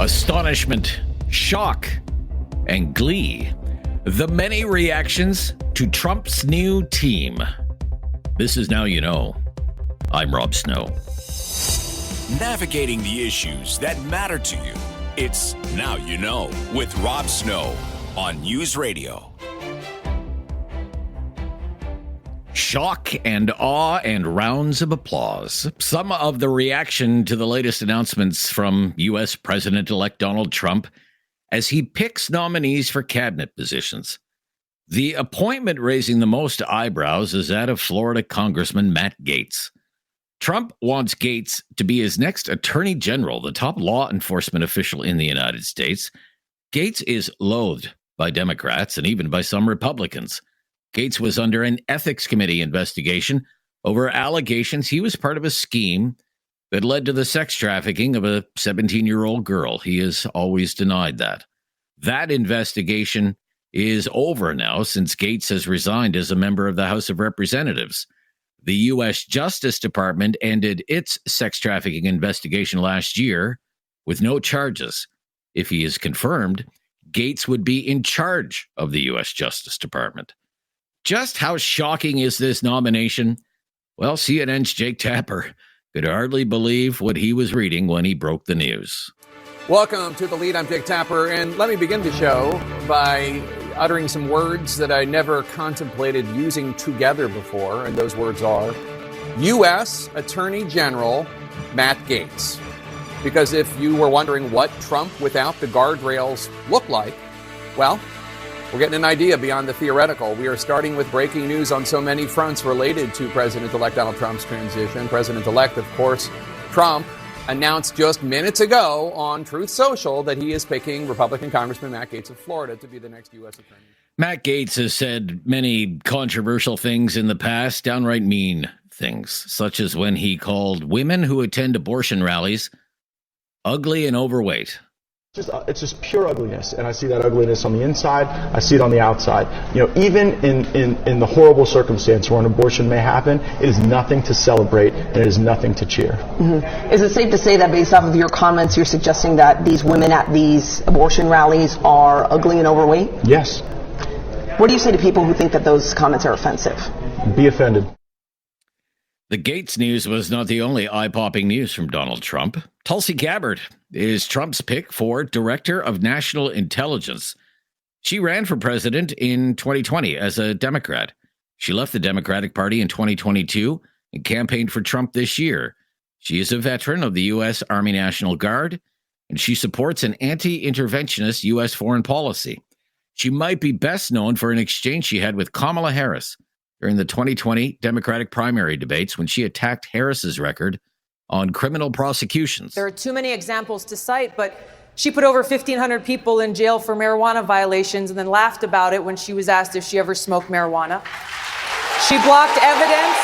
astonishment, shock, and glee. The many reactions to Trump's new team. This is Now You Know. I'm Rob Snow. Navigating the issues that matter to you. It's Now You Know with Rob Snow on News Radio. Shock and awe and rounds of applause. Some of the reaction to the latest announcements from U.S. President-elect Donald Trump as he picks nominees for cabinet positions. The appointment raising the most eyebrows is that of Florida Congressman Matt Gaetz. Trump wants Gaetz to be his next attorney general, the top law enforcement official in the United States. Gaetz is loathed by Democrats and even by some Republicans. Gaetz was under an ethics committee investigation over allegations he was part of a scheme that led to the sex trafficking of a 17-year-old girl. He has always denied that. That investigation is over now since Gaetz has resigned as a member of the House of Representatives. The U.S. Justice Department ended its sex trafficking investigation last year with no charges. If he is confirmed, Gaetz would be in charge of the U.S. Justice Department. Just how shocking is this nomination? Well, CNN's Jake Tapper could hardly believe what he was reading when he broke the news. Welcome to The Lead. I'm Jake Tapper, and let me begin the show by uttering some words that I never contemplated using together before, and those words are U.S. Attorney General Matt Gaetz. Because if you were wondering what Trump without the guardrails looked like, well, we're getting an idea beyond the theoretical. We are starting with breaking news on so many fronts related to President-elect Donald Trump's transition. President-elect, of course, Trump announced just minutes ago on Truth Social that he is picking Republican Congressman Matt Gaetz of Florida to be the next U.S. attorney. Matt Gaetz has said many controversial things in the past, downright mean things, such as when he called women who attend abortion rallies ugly and overweight. It's just pure ugliness, and I see that ugliness on the inside, I see it on the outside. You know, even in the horrible circumstance where an abortion may happen, it is nothing to celebrate, and it is nothing to cheer. Mm-hmm. Is it safe to say that based off of your comments, you're suggesting that these women at these abortion rallies are ugly and overweight? Yes. What do you say to people who think that those comments are offensive? Be offended. The Gaetz news was not the only eye-popping news from Donald Trump. Tulsi Gabbard is Trump's pick for Director of National Intelligence. She ran for president in 2020 as a Democrat. She left the Democratic Party in 2022 and campaigned for Trump this year. She is a veteran of the U.S. Army National Guard, and she supports an anti-interventionist U.S. foreign policy. She might be best known for an exchange she had with Kamala Harris during the 2020 Democratic primary debates when she attacked Harris's record on criminal prosecutions. There are too many examples to cite, but she put over 1,500 people in jail for marijuana violations and then laughed about it when she was asked if she ever smoked marijuana. She blocked evidence.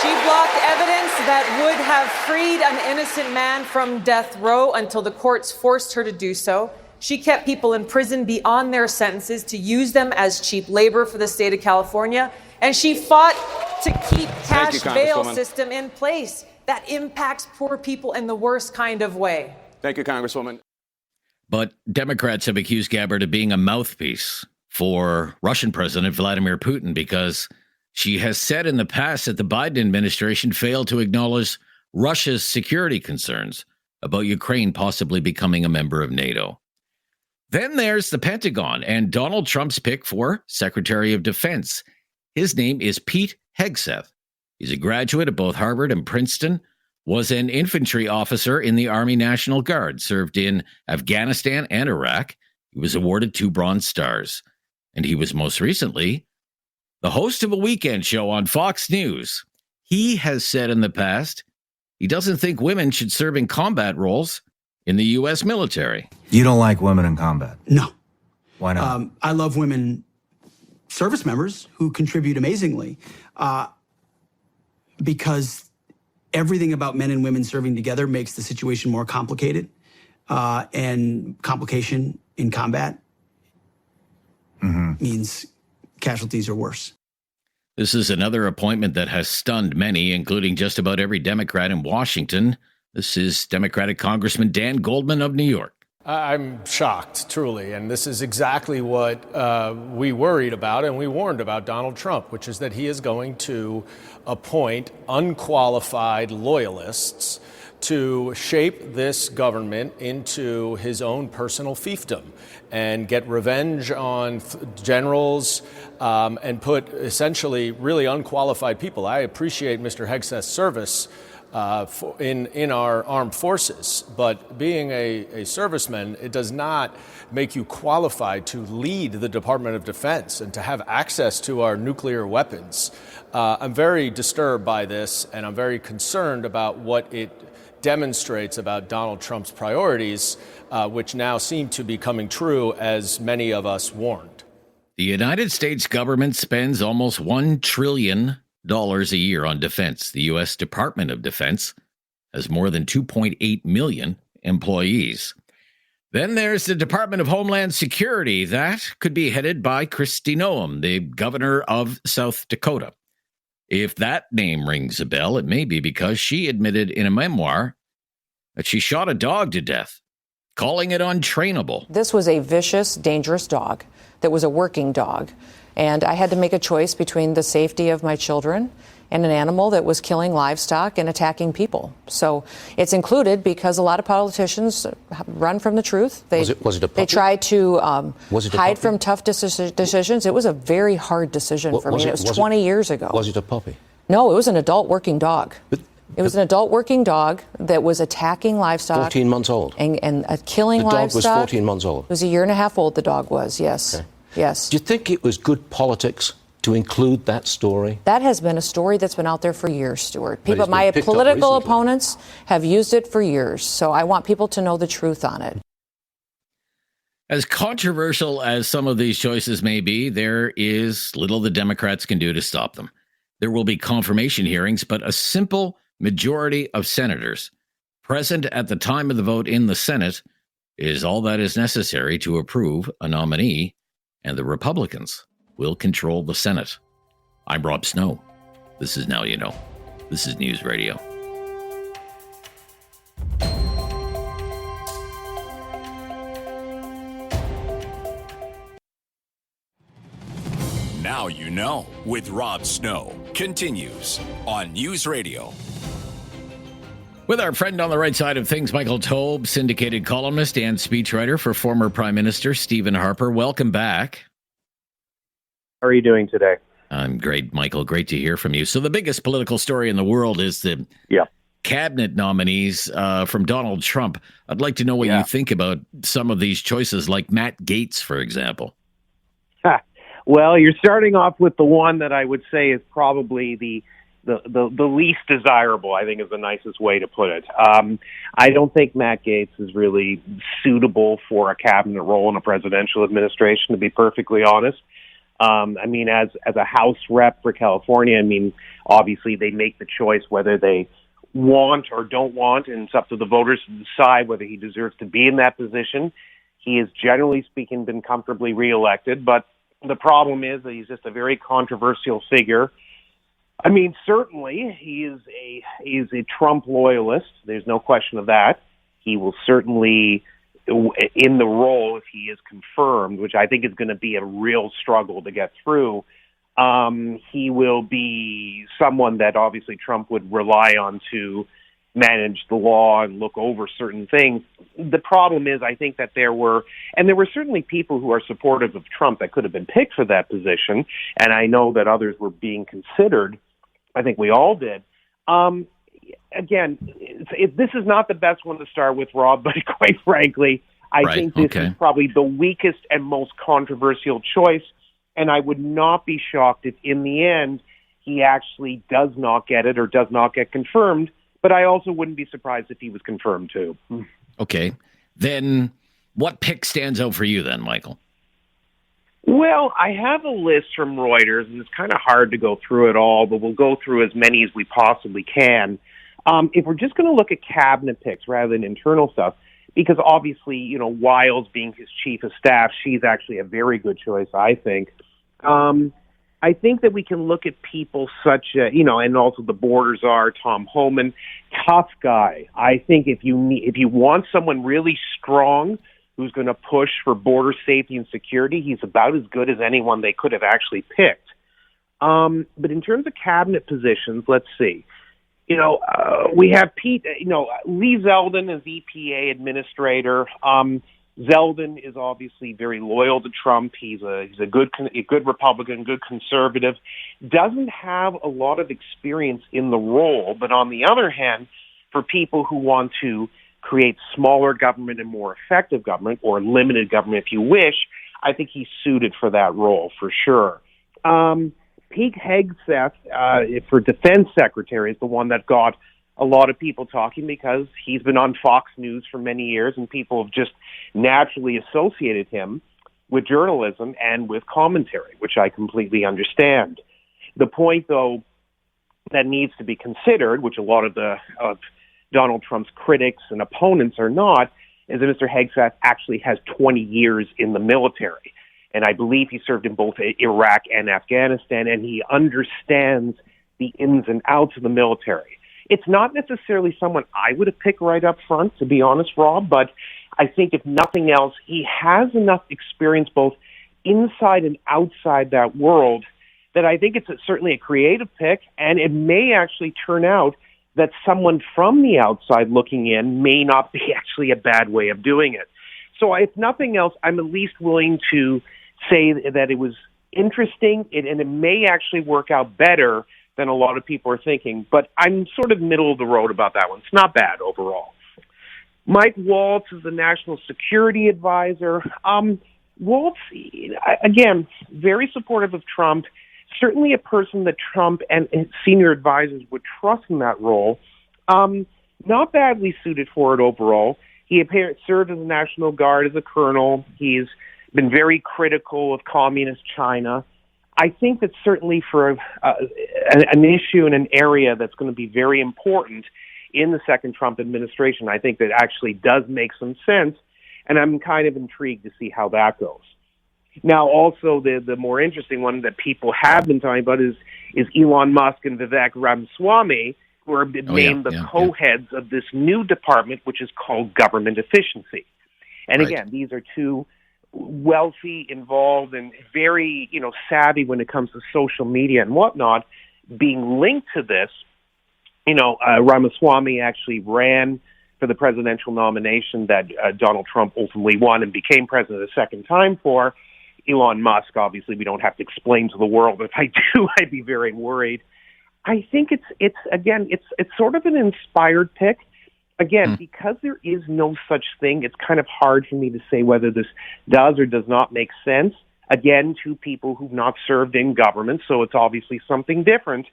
She blocked evidence that would have freed an innocent man from death row until the courts forced her to do so. She kept people in prison beyond their sentences to use them as cheap labor for the state of California. And she fought to keep cash bail system in place that impacts poor people in the worst kind of way. Thank you, Congresswoman. But Democrats have accused Gabbard of being a mouthpiece for Russian President Vladimir Putin because she has said in the past that the Biden administration failed to acknowledge Russia's security concerns about Ukraine possibly becoming a member of NATO. Then there's the Pentagon and Donald Trump's pick for Secretary of Defense. His name is Pete Hegseth. He's a graduate of both Harvard and Princeton, was an infantry officer in the Army National Guard, served in Afghanistan and Iraq. He was awarded 2 Bronze Stars. And he was most recently the host of a weekend show on Fox News. He has said in the past he doesn't think women should serve in combat roles in the U.S. military. You don't like women in combat? No. Why not? I love women service members who contribute amazingly because everything about men and women serving together makes the situation more complicated, and complication in combat means casualties are worse. This is another appointment that has stunned many, including just about every Democrat in Washington. This is Democratic Congressman Dan Goldman of New York. I'm shocked, truly, and this is exactly what we worried about and we warned about Donald Trump, which is that he is going to appoint unqualified loyalists to shape this government into his own personal fiefdom and get revenge on generals and put essentially really unqualified people. I appreciate Mr. Hegseth's service in our armed forces, but being a serviceman, it does not make you qualified to lead the Department of Defense and to have access to our nuclear weapons. I'm very disturbed by this, and I'm very concerned about what it demonstrates about Donald Trump's priorities, which now seem to be coming true, as many of us warned. The United States government spends almost $1 trillion a year on defense. The U.S. Department of Defense has more than 2.8 million employees. Then there's the Department of Homeland Security. That could be headed by Kristi Noem, the governor of South Dakota. If that name rings a bell, it may be because she admitted in a memoir that she shot a dog to death, calling it untrainable. This was a vicious, dangerous dog that was a working dog. And I had to make a choice between the safety of my children and an animal that was killing livestock and attacking people. So it's included because a lot of politicians run from the truth. Was it a puppy? They try to hide from tough decisions. It was a very hard decision for me. It was 20 years ago. Was it a puppy? No, it was an adult working dog. It was an adult working dog that was attacking livestock. 14 months old? And killing livestock. The dog was 14 months old? It was a year and a half old, the dog was, yes. Okay. Yes. Do you think it was good politics to include that story? That has been a story that's been out there for years, Stuart. My political opponents have used it for years, so I want people to know the truth on it. As controversial as some of these choices may be, there is little the Democrats can do to stop them. There will be confirmation hearings, but a simple majority of senators present at the time of the vote in the Senate is all that is necessary to approve a nominee, and the Republicans will control the Senate. I'm Rob Snow. This is Now You Know. This is News Radio. Now You Know with Rob Snow continues on News Radio. With our friend on the right side of things, Michael Taube, syndicated columnist and speechwriter for former Prime Minister Stephen Harper. Welcome back. How are you doing today? I'm great, Michael. Great to hear from you. So the biggest political story in the world is the cabinet nominees from Donald Trump. I'd like to know what you think about some of these choices, like Matt Gaetz, for example. Well, you're starting off with the one that I would say is probably the least desirable, I think is the nicest way to put it. I don't think Matt Gaetz is really suitable for a cabinet role in a presidential administration, to be perfectly honest. I mean, as a House rep for California, I mean, obviously they make the choice whether they want or don't want, and it's up to the voters to decide whether he deserves to be in that position. He has, generally speaking, been comfortably reelected, but the problem is that he's just a very controversial figure. I mean, certainly he is a Trump loyalist. There's no question of that. He will certainly, in the role, if he is confirmed, which I think is going to be a real struggle to get through, he will be someone that obviously Trump would rely on to manage the law and look over certain things. The problem is, I think that there were certainly people who are supportive of Trump that could have been picked for that position, and I know that others were being considered. I think we all did. Again, this is not the best one to start with, Rob, but quite frankly, I think this is probably the weakest and most controversial choice, and I would not be shocked if in the end he actually does not get it or does not get confirmed, but I also wouldn't be surprised if he was confirmed too. Okay. Then what pick stands out for you then, Michael? Well, I have a list from Reuters, and it's kind of hard to go through it all, but we'll go through as many as we possibly can. If we're just going to look at cabinet picks rather than internal stuff, because obviously, you know, Wiles being his chief of staff, she's actually a very good choice, I think. I think that we can look at people such, and also the borders are Tom Homan, tough guy. I think if you want someone really strong who's going to push for border safety and security, he's about as good as anyone they could have actually picked. But in terms of cabinet positions, let's see. We have Lee Zeldin as EPA administrator. Zeldin is obviously very loyal to Trump. He's a good Republican, good conservative. Doesn't have a lot of experience in the role, but on the other hand, for people who want to create smaller government and more effective government, or limited government if you wish, I think he's suited for that role for sure. Pete Hegseth for defense secretary is the one that got a lot of people talking, because he's been on Fox News for many years and people have just naturally associated him with journalism and with commentary, which I completely understand. The point, though, that needs to be considered, which a lot of Donald Trump's critics and opponents are not, is that Mr. Hegseth actually has 20 years in the military. And I believe he served in both Iraq and Afghanistan, and he understands the ins and outs of the military. It's not necessarily someone I would have picked right up front, to be honest, Rob, but I think if nothing else, he has enough experience both inside and outside that world that I think it's certainly a creative pick, and it may actually turn out that someone from the outside looking in may not be actually a bad way of doing it. So if nothing else, I'm at least willing to say that it was interesting, and it may actually work out better than a lot of people are thinking. But I'm sort of middle of the road about that one. It's not bad overall. Mike Waltz is the national security advisor. Waltz, again, very supportive of Trump, certainly a person that Trump and his senior advisors would trust in that role. Not badly suited for it overall. He served in the National Guard as a colonel. He's been very critical of communist China. I think that certainly for an issue in an area that's going to be very important in the second Trump administration, I think that actually does make some sense, and I'm kind of intrigued to see how that goes. Now, also, the more interesting one that people have been talking about is Elon Musk and Vivek Ramaswamy, who are named the co-heads of this new department, which is called Government Efficiency. And again, these are two wealthy, involved, and very, savvy when it comes to social media and whatnot, being linked to this. Ramaswamy actually ran for the presidential nomination that Donald Trump ultimately won and became president a second time for. Elon Musk, obviously, we don't have to explain to the world. If I do, I'd be very worried. I think it's sort of an inspired pick. Again, because there is no such thing, it's kind of hard for me to say whether this does or does not make sense. Again, two people who've not served in government, so it's obviously something different.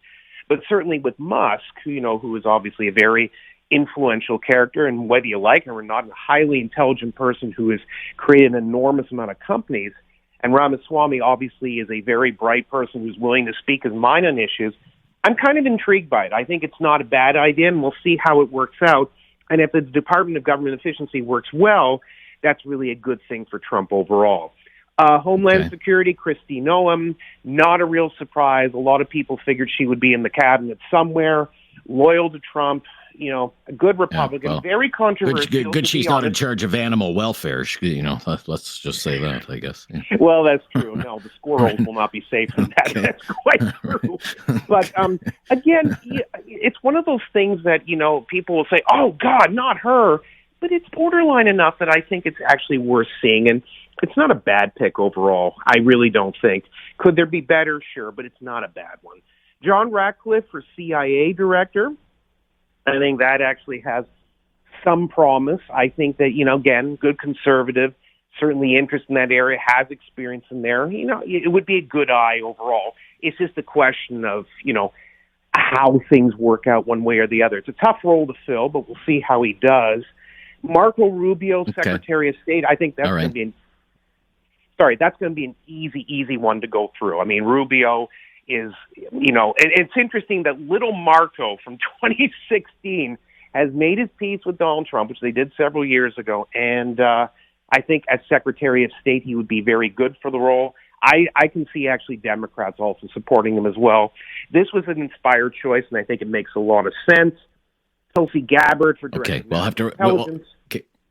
But certainly with Musk, who is obviously a very influential character, and whether you like him or not, a highly intelligent person who has created an enormous amount of companies. And Ramaswamy obviously is a very bright person who's willing to speak his mind on issues. I'm kind of intrigued by it. I think it's not a bad idea, and we'll see how it works out. And if the Department of Government Efficiency works well, that's really a good thing for Trump overall. Homeland Security, Kristi Noem, not a real surprise. A lot of people figured she would be in the cabinet somewhere, loyal to Trump, a good Republican, very controversial. Good she's not in charge of animal welfare. Let's just say that, I guess. Yeah. Well, that's true. No, the squirrels will not be safe from that. That's quite true. But again, it's one of those things that, people will say, oh, God, not her. But it's borderline enough that I think it's actually worth seeing. And it's not a bad pick overall. I really don't think. Could there be better? Sure, but it's not a bad one. John Ratcliffe for CIA director. I think that actually has some promise. I think that, again, good conservative, certainly interest in that area, has experience in there. It would be a good eye overall. It's just a question of, how things work out one way or the other. It's a tough role to fill, but we'll see how he does. Marco Rubio, Secretary of State, I think that's going to be that's going to be an easy one to go through. I mean, Rubio is, and it's interesting that little Marco from 2016 has made his peace with Donald Trump, which they did several years ago. And I think as Secretary of State, he would be very good for the role. I can see actually Democrats also supporting him as well. This was an inspired choice, and I think it makes a lot of sense. Tulsi Gabbard for director of intelligence.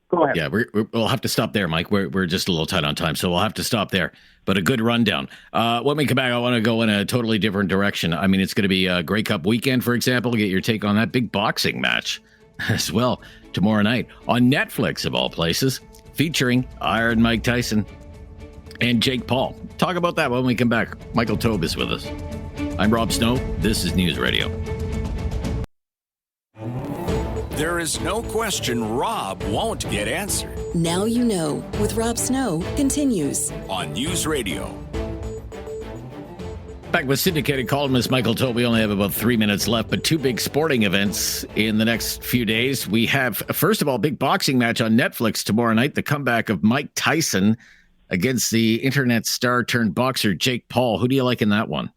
Go ahead. Yeah, we'll have to stop there, Mike. We're just a little tight on time, so we'll have to stop there. But a good rundown. When we come back, I want to go in a totally different direction. I mean, it's going to be a Grey Cup weekend, for example. Get your take on that big boxing match as well tomorrow night on Netflix, of all places, featuring Iron Mike Tyson and Jake Paul. Talk about that when we come back. Michael Taube is with us. I'm Rob Snow. This is News Radio. There is no question Rob won't get answered. Now You Know with Rob Snow continues on News Radio. Back with syndicated columnist Michael Taube. We only have about 3 minutes left, but two big sporting events in the next few days. We have, first of all, big boxing match on Netflix tomorrow night, the comeback of Mike Tyson against the internet star turned boxer Jake Paul. Who do you like in that one?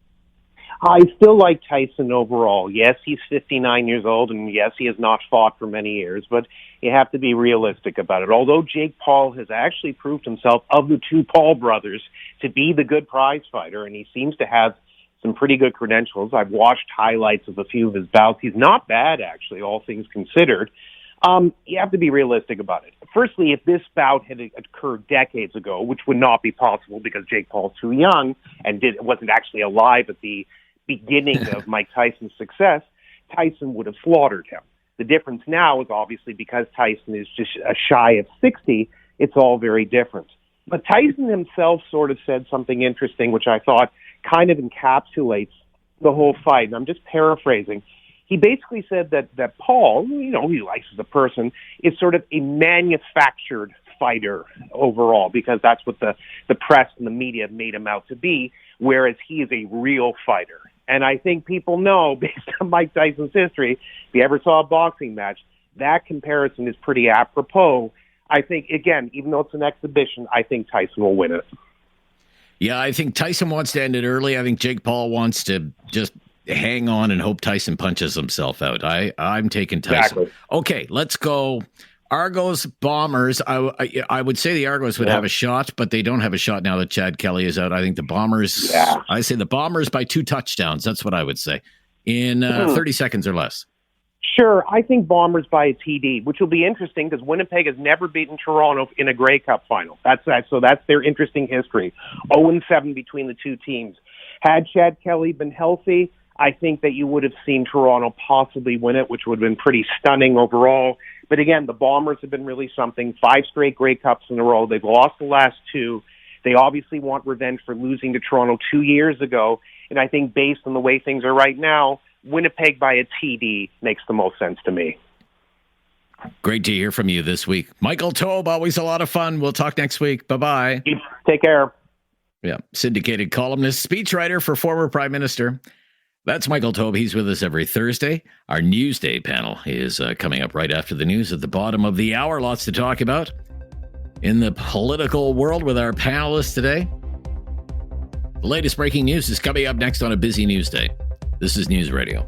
I still like Tyson overall. Yes, he's 59 years old, and yes, he has not fought for many years, but you have to be realistic about it. Although Jake Paul has actually proved himself, of the two Paul brothers, to be the good prize fighter, and he seems to have some pretty good credentials. I've watched highlights of a few of his bouts. He's not bad, actually, all things considered. You have to be realistic about it. Firstly, if this bout had occurred decades ago, which would not be possible because Jake Paul's too young and wasn't actually alive at the beginning of Mike Tyson's success, Tyson would have slaughtered him. The difference now is obviously because Tyson is just shy of 60, it's all very different. But Tyson himself sort of said something interesting, which I thought kind of encapsulates the whole fight. And I'm just paraphrasing. He basically said that Paul, you know, he likes as a person, is sort of a manufactured fighter overall, because that's what the press and the media made him out to be, whereas he is a real fighter. And I think people know, based on Mike Tyson's history, if you ever saw a boxing match, that comparison is pretty apropos. I think, again, even though it's an exhibition, I think Tyson will win it. Yeah, I think Tyson wants to end it early. I think Jake Paul wants to just hang on and hope Tyson punches himself out. I'm taking Tyson. Exactly. Okay, let's go. Argos, Bombers. I would say the Argos would have a shot, but they don't have a shot now that Chad Kelly is out. I think the Bombers, I say the Bombers by 2 touchdowns. That's what I would say in 30 seconds or less. Sure, I think Bombers by a TD, which will be interesting because Winnipeg has never beaten Toronto in a Grey Cup final. That's their interesting history. 0-7 between the two teams. Had Chad Kelly been healthy, I think that you would have seen Toronto possibly win it, which would have been pretty stunning overall. But again, the Bombers have been really something. 5 straight Grey Cups in a row. They've lost the last 2. They obviously want revenge for losing to Toronto 2 years ago. And I think based on the way things are right now, Winnipeg by a TD makes the most sense to me. Great to hear from you this week. Michael Taube, always a lot of fun. We'll talk next week. Bye-bye. Take care. Yeah, syndicated columnist, speechwriter for former Prime Minister. That's Michael Taube. He's with us every Thursday. Our Newsday panel is coming up right after the news at the bottom of the hour. Lots to talk about in the political world with our panelists today. The latest breaking news is coming up next on a busy news day. This is News Radio.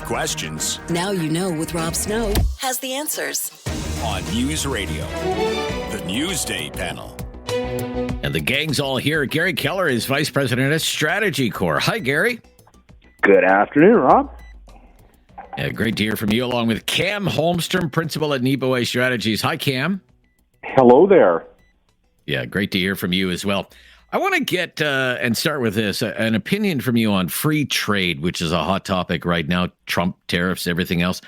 Questions. Now You Know with Rob Snow has the answers. On News Radio, the Newsday panel. And the gang's all here. Gary Keller is Vice President at Strategy Corps. Hi, Gary. Good afternoon, Rob. Yeah, great to hear from you, along with Cam Holmstrom, Principal at Neboe Strategies. Hi, Cam. Hello there. Yeah, great to hear from you as well. I want to get and start with this, an opinion from you on free trade, which is a hot topic right now, Trump, tariffs, everything else.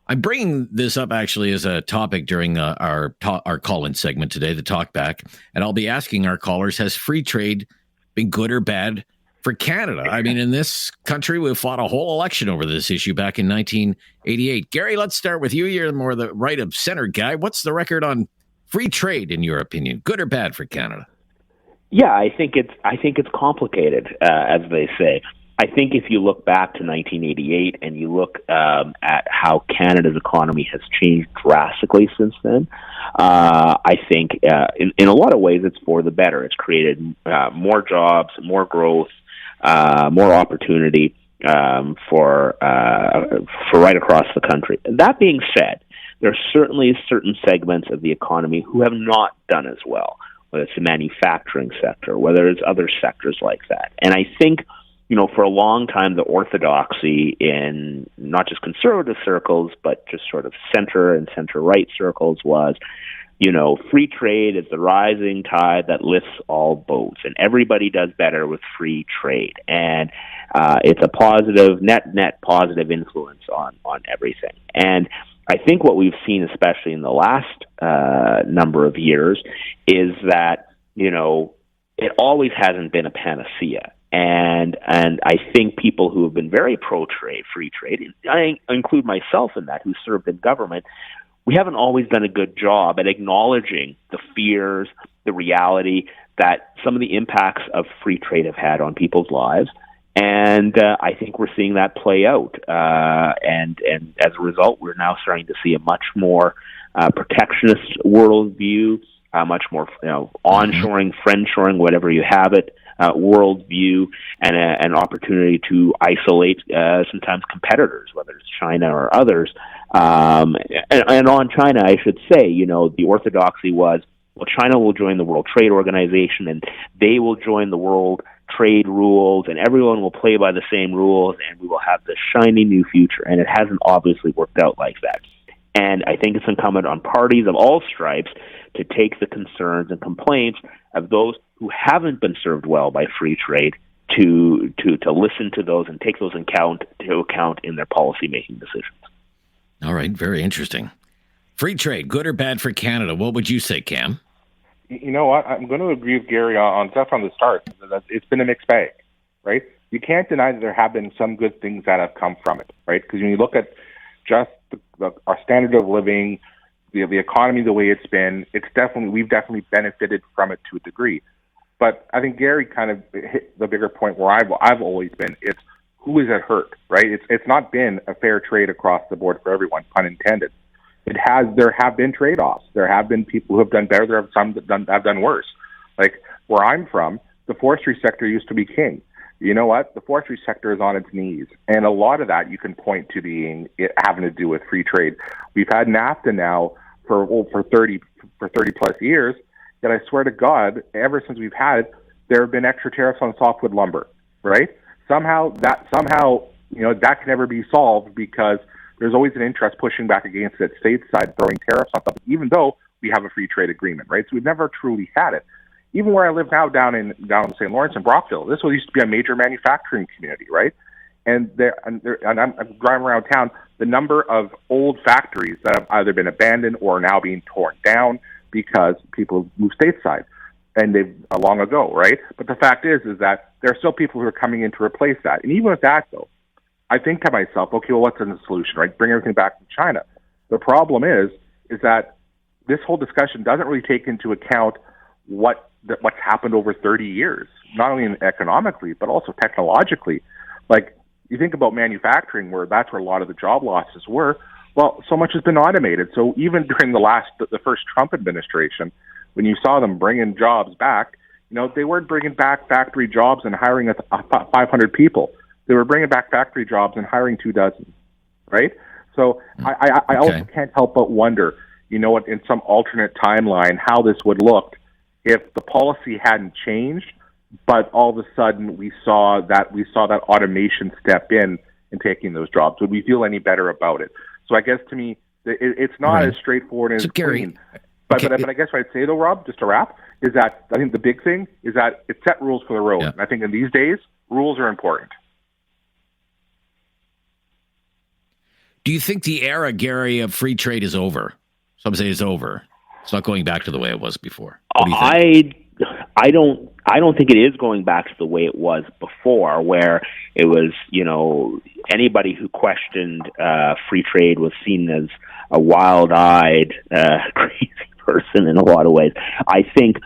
I'm bringing this up actually as a topic during our call-in segment today, the Talkback, and I'll be asking our callers, has free trade been good or bad for Canada? I mean, in this country, we fought a whole election over this issue back in 1988. Gary, let's start with you. You're more the right-of-center guy. What's the record on free trade, in your opinion? Good or bad for Canada? Yeah, I think it's complicated, as they say. I think if you look back to 1988 and you look at how Canada's economy has changed drastically since then, I think in a lot of ways it's for the better. It's created more jobs, more growth, more opportunity for right across the country. That being said, there are certainly certain segments of the economy who have not done as well, whether it's the manufacturing sector, whether it's other sectors like that. And I think, for a long time, the orthodoxy in not just conservative circles, but just sort of center and center-right circles was, free trade is the rising tide that lifts all boats, and everybody does better with free trade. And it's a positive, net positive influence on everything. And I think what we've seen, especially in the last number of years, is that, it always hasn't been a panacea. And I think people who have been very pro-trade, free trade, I include myself in that, who served in government, we haven't always done a good job at acknowledging the fears, the reality that some of the impacts of free trade have had on people's lives. And I think we're seeing that play out. And as a result, we're now starting to see a much more protectionist worldview, much more onshoring, friendshoring, whatever you have it, worldview, and an opportunity to isolate sometimes competitors, whether it's China or others. And on China, I should say, the orthodoxy was, well, China will join the World Trade Organization, and they will join the world trade rules, and everyone will play by the same rules, and we will have this shiny new future. And it hasn't obviously worked out like that. And I think it's incumbent on parties of all stripes to take the concerns and complaints of those who haven't been served well by free trade to listen to those and take those into account in their policy-making decisions. All right, very interesting. Free trade, good or bad for Canada? What would you say, Cam? You know what? I'm going to agree with Gary on stuff from the start. It's been a mixed bag, right? You can't deny that there have been some good things that have come from it, right? Because when you look at just our standard of living, the economy, the way it's been, we've definitely benefited from it to a degree. But I think Gary kind of hit the bigger point where I've always been. It's who is it hurt, right? It's not been a fair trade across the board for everyone, pun intended. There have been trade-offs. There have been people who have done better. There have some that have done worse. Like where I'm from, the forestry sector used to be king. You know what? The forestry sector is on its knees, and a lot of that you can point to having to do with free trade. We've had NAFTA now for 30 plus years. Yet I swear to God, ever since we've had it, there have been extra tariffs on softwood lumber. Right? Somehow that can never be solved because there's always an interest pushing back against it stateside, throwing tariffs on something, even though we have a free trade agreement, right? So we've never truly had it. Even where I live now, down in St. Lawrence and Brockville, this used to be a major manufacturing community, right? And I'm driving around town, the number of old factories that have either been abandoned or are now being torn down because people moved stateside, and they've long ago, right? But the fact is that there are still people who are coming in to replace that. And even with that, though, I think to myself, okay, well, what's the solution, right? Bring everything back from China. The problem is that this whole discussion doesn't really take into account what's happened over 30 years, not only economically, but also technologically. Like, you think about manufacturing, that's where a lot of the job losses were. Well, so much has been automated. So even during the first Trump administration, when you saw them bringing jobs back, they weren't bringing back factory jobs and hiring 500 people. They were bringing back factory jobs and hiring 24, right? So I also can't help but wonder, in some alternate timeline, how this would look if the policy hadn't changed, but all of a sudden we saw that automation step in and taking those jobs. Would we feel any better about it? So I guess to me, it's not as straightforward as clean. But I guess what I'd say though, Rob, just to wrap, is that I think the big thing is that it set rules for the road. Yeah. And I think in these days, rules are important. Do you think the era, Gary, of free trade is over? Some say it's over. It's not going back to the way it was before. What do you think? I don't think it is going back to the way it was before, where it was, anybody who questioned free trade was seen as a wild-eyed, crazy person in a lot of ways. I think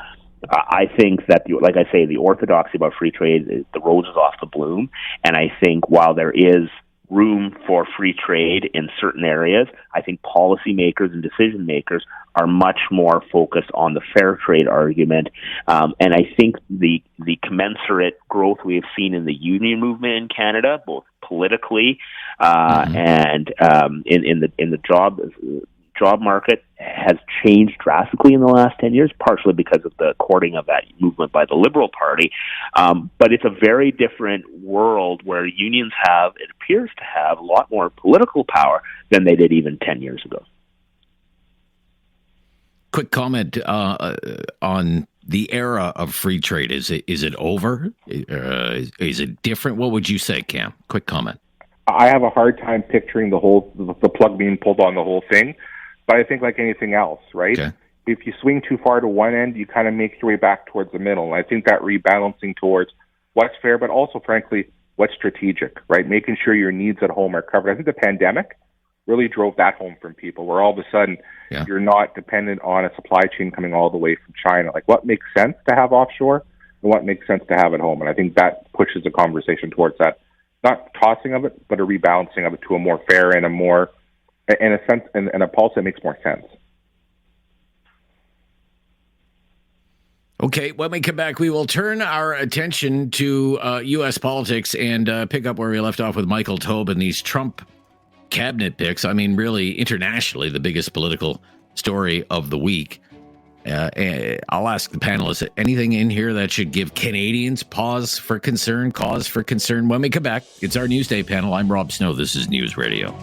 I think that, like I say, the orthodoxy about free trade, the rose is off the bloom. And I think while there is room for free trade in certain areas, I think policymakers and decision makers are much more focused on the fair trade argument. And I think the commensurate growth we have seen in the union movement in Canada, both politically and in the job market, has changed drastically in the last 10 years, partially because of the courting of that movement by the Liberal Party. But it's a very different world where unions have, it appears to have, a lot more political power than they did even 10 years ago. Quick comment on the era of free trade. Is it over? Is it different? What would you say, Cam? Quick comment. I have a hard time picturing the plug being pulled on the whole thing. But I think like anything else, right? Okay. If you swing too far to one end, you kind of make your way back towards the middle. And I think that rebalancing towards what's fair, but also, frankly, what's strategic, right? Making sure your needs at home are covered. I think the pandemic really drove that home from people, where all of a sudden you're not dependent on a supply chain coming all the way from China. Like, what makes sense to have offshore and what makes sense to have at home? And I think that pushes the conversation towards that, not tossing of it, but a rebalancing of it to a more fair and a more, in a sense, and a policy that makes more sense. Okay, when we come back, we will turn our attention to U.S. politics and pick up where we left off with Michael Taube and these Trump cabinet picks. I mean, really, internationally, the biggest political story of the week. I'll ask the panelists, anything in here that should give Canadians cause for concern? When we come back, it's our Newsday panel. I'm Rob Snow. This is News Radio.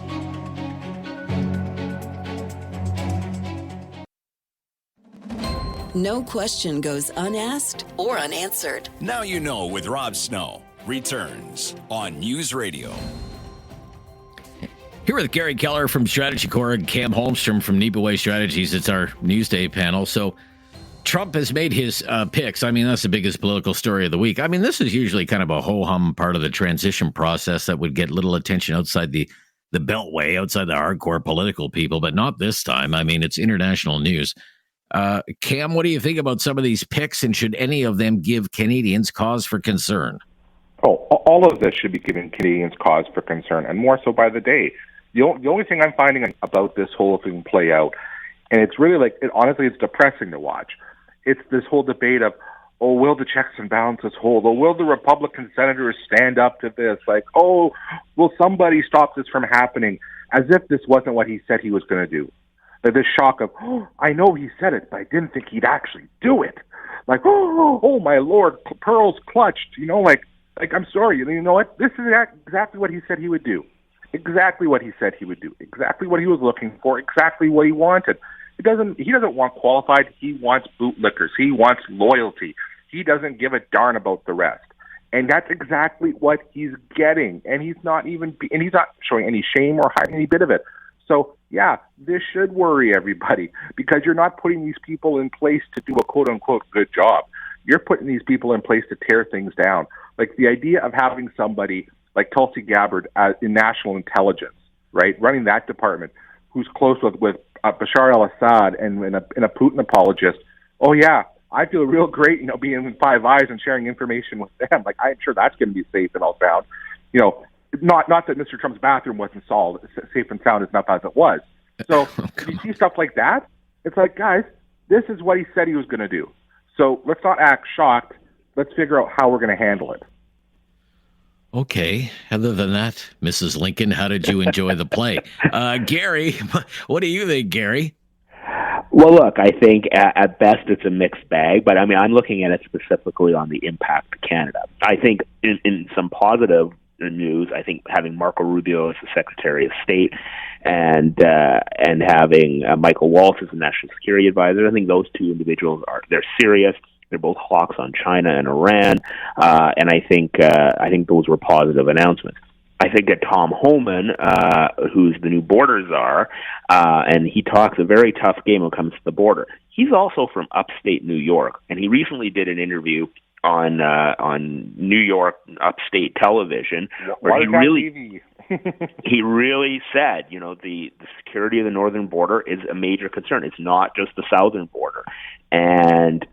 No question goes unasked or unanswered. Now You Know with Rob Snow returns on News Radio. Here with Gary Keller from Strategy Corps and Cam Holmstrom from Nipaway Strategies. It's our Newsday panel. So Trump has made his picks. I mean, that's the biggest political story of the week. I mean, this is usually kind of a ho-hum part of the transition process that would get little attention outside the beltway, outside the hardcore political people, but not this time. I mean, it's international news. Cam, what do you think about some of these picks, and should any of them give Canadians cause for concern? Oh, all of this should be giving Canadians cause for concern, and more so by the day. The only thing I'm finding about this whole thing play out, and it's really honestly, it's depressing to watch. It's this whole debate of, oh, will the checks and balances hold? Or will the Republican senators stand up to this? Like, oh, will somebody stop this from happening? As if this wasn't what he said he was going to do. Like this shock of, oh, I know he said it, but I didn't think he'd actually do it. Like, oh my Lord, pearls clutched. You know, like I'm sorry. You know what? This is exactly what he said he would do. Exactly what he said he would do. Exactly what he was looking for. Exactly what he wanted. He doesn't want qualified. He wants bootlickers. He wants loyalty. He doesn't give a darn about the rest. And that's exactly what he's getting. And he's not showing any shame or hiding any bit of it. So, yeah, this should worry everybody, because you're not putting these people in place to do a quote-unquote good job. You're putting these people in place to tear things down. Like the idea of having somebody like Tulsi Gabbard in national intelligence, right, running that department, who's close with Bashar al-Assad and a Putin apologist. Oh, yeah, I feel real great, being in Five Eyes and sharing information with them. Like, I'm sure that's going to be safe and all sound. Not that Mr. Trump's bathroom wasn't safe and sound enough as it was. So you see stuff like that, it's like, guys, this is what he said he was going to do. So let's not act shocked. Let's figure out how we're going to handle it. Okay. Other than that, Mrs. Lincoln, how did you enjoy the play? Gary, what do you think, Gary? Well, look, I think at best it's a mixed bag, but I mean, I'm looking at it specifically on the impact to Canada. I think in some positive news, I think having Marco Rubio as the Secretary of State and having Michael Waltz as the National Security Advisor, I think those two individuals they're serious. They're both hawks on China and Iran, and I think those were positive announcements. I think that Tom Homan, who's the new border czar, and he talks a very tough game when it comes to the border. He's also from upstate New York, and he recently did an interview New York upstate television, where he really said, the security of the northern border is a major concern. It's not just the southern border. And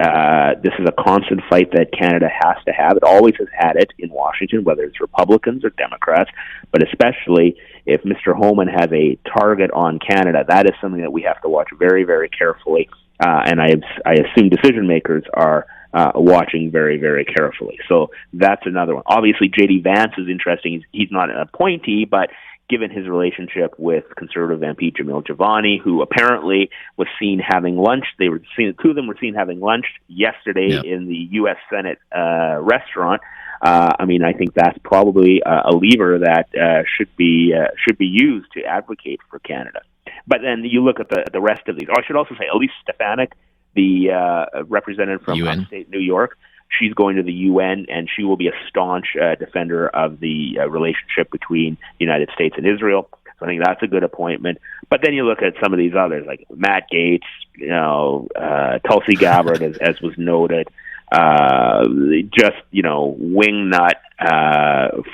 this is a constant fight that Canada has to have. It always has had it in Washington, whether it's Republicans or Democrats, but especially if Mr. Homan has a target on Canada, that is something that we have to watch very, very carefully. And I assume decision makers are watching very, very carefully. So that's another one. Obviously, J.D. Vance is interesting. He's not an appointee, but given his relationship with Conservative MP Jamil Javani, who apparently was seen having lunch. The two of them were seen having lunch yesterday in the U.S. Senate restaurant. I think that's probably a lever that should be used to advocate for Canada. But then you look at the rest of these. I should also say Elise Stefanik, the representative from upstate New York. She's going to the UN, and she will be a staunch defender of the relationship between the United States and Israel. So I think that's a good appointment. But then you look at some of these others, like Matt Gaetz, Tulsi Gabbard, as was noted, just wingnut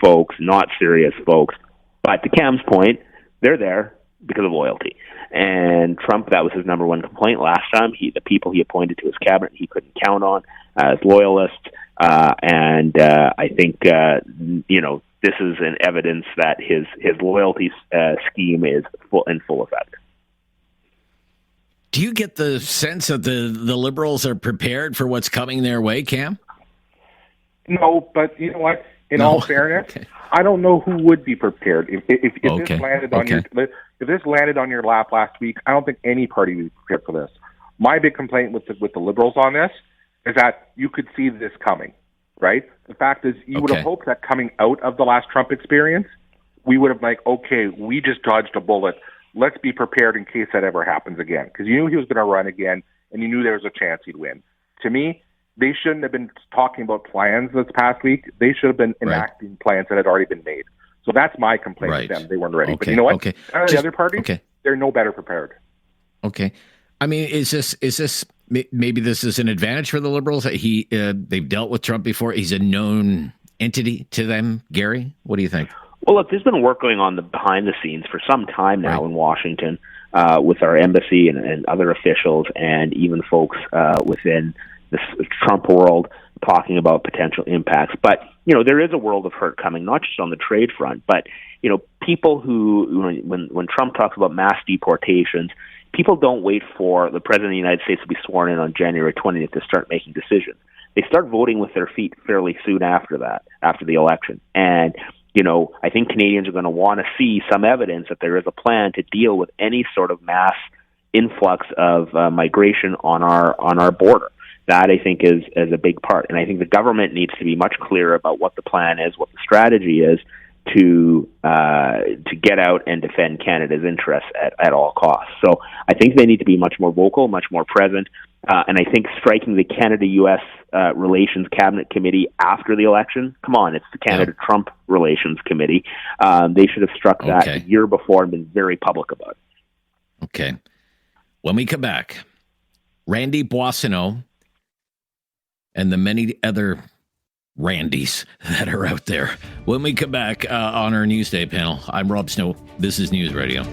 folks, not serious folks. But to Cam's point, they're there because of loyalty. And Trump, that was his number one complaint last time. The people he appointed to his cabinet, he couldn't count on as loyalists. I think, this is an evidence that his loyalty scheme is in full effect. Do you get the sense that the Liberals are prepared for what's coming their way, Cam? No, but you know what? In all fairness, I don't know who would be prepared if this landed on if this landed on your lap last week. I don't think any party would be prepared for this. My big complaint with the Liberals on this is that you could see this coming, right? The fact is, you would have hoped that coming out of the last Trump experience, we would have we just dodged a bullet. Let's be prepared in case that ever happens again, because you knew he was going to run again, and you knew there was a chance he'd win. To me, they shouldn't have been talking about plans this past week. They should have been enacting plans that had already been made. So that's my complaint with them. They weren't ready. But you know what? The other parties, they're no better prepared. Okay. I mean, is this maybe this is an advantage for the Liberals? They've dealt with Trump before. He's a known entity to them. Gary, what do you think? Well, look, there's been work going on behind the scenes for some time now in Washington with our embassy and other officials and even folks within this Trump world talking about potential impacts. But, there is a world of hurt coming, not just on the trade front, but, people who, when Trump talks about mass deportations, people don't wait for the President of the United States to be sworn in on January 20th to start making decisions. They start voting with their feet fairly soon after that, after the election. And, I think Canadians are going to want to see some evidence that there is a plan to deal with any sort of mass influx of migration on our border. That, I think, is a big part. And I think the government needs to be much clearer about what the plan is, what the strategy is to get out and defend Canada's interests at all costs. So I think they need to be much more vocal, much more present. And I think striking the Canada-U.S. Relations Cabinet Committee after the election, come on, it's the Canada-Trump Relations Committee. They should have struck that a year before and been very public about it. Okay. When we come back, Randy Boissonnault and the many other Randys that are out there. When we come back on our Newsday panel, I'm Rob Snow. This is News Radio.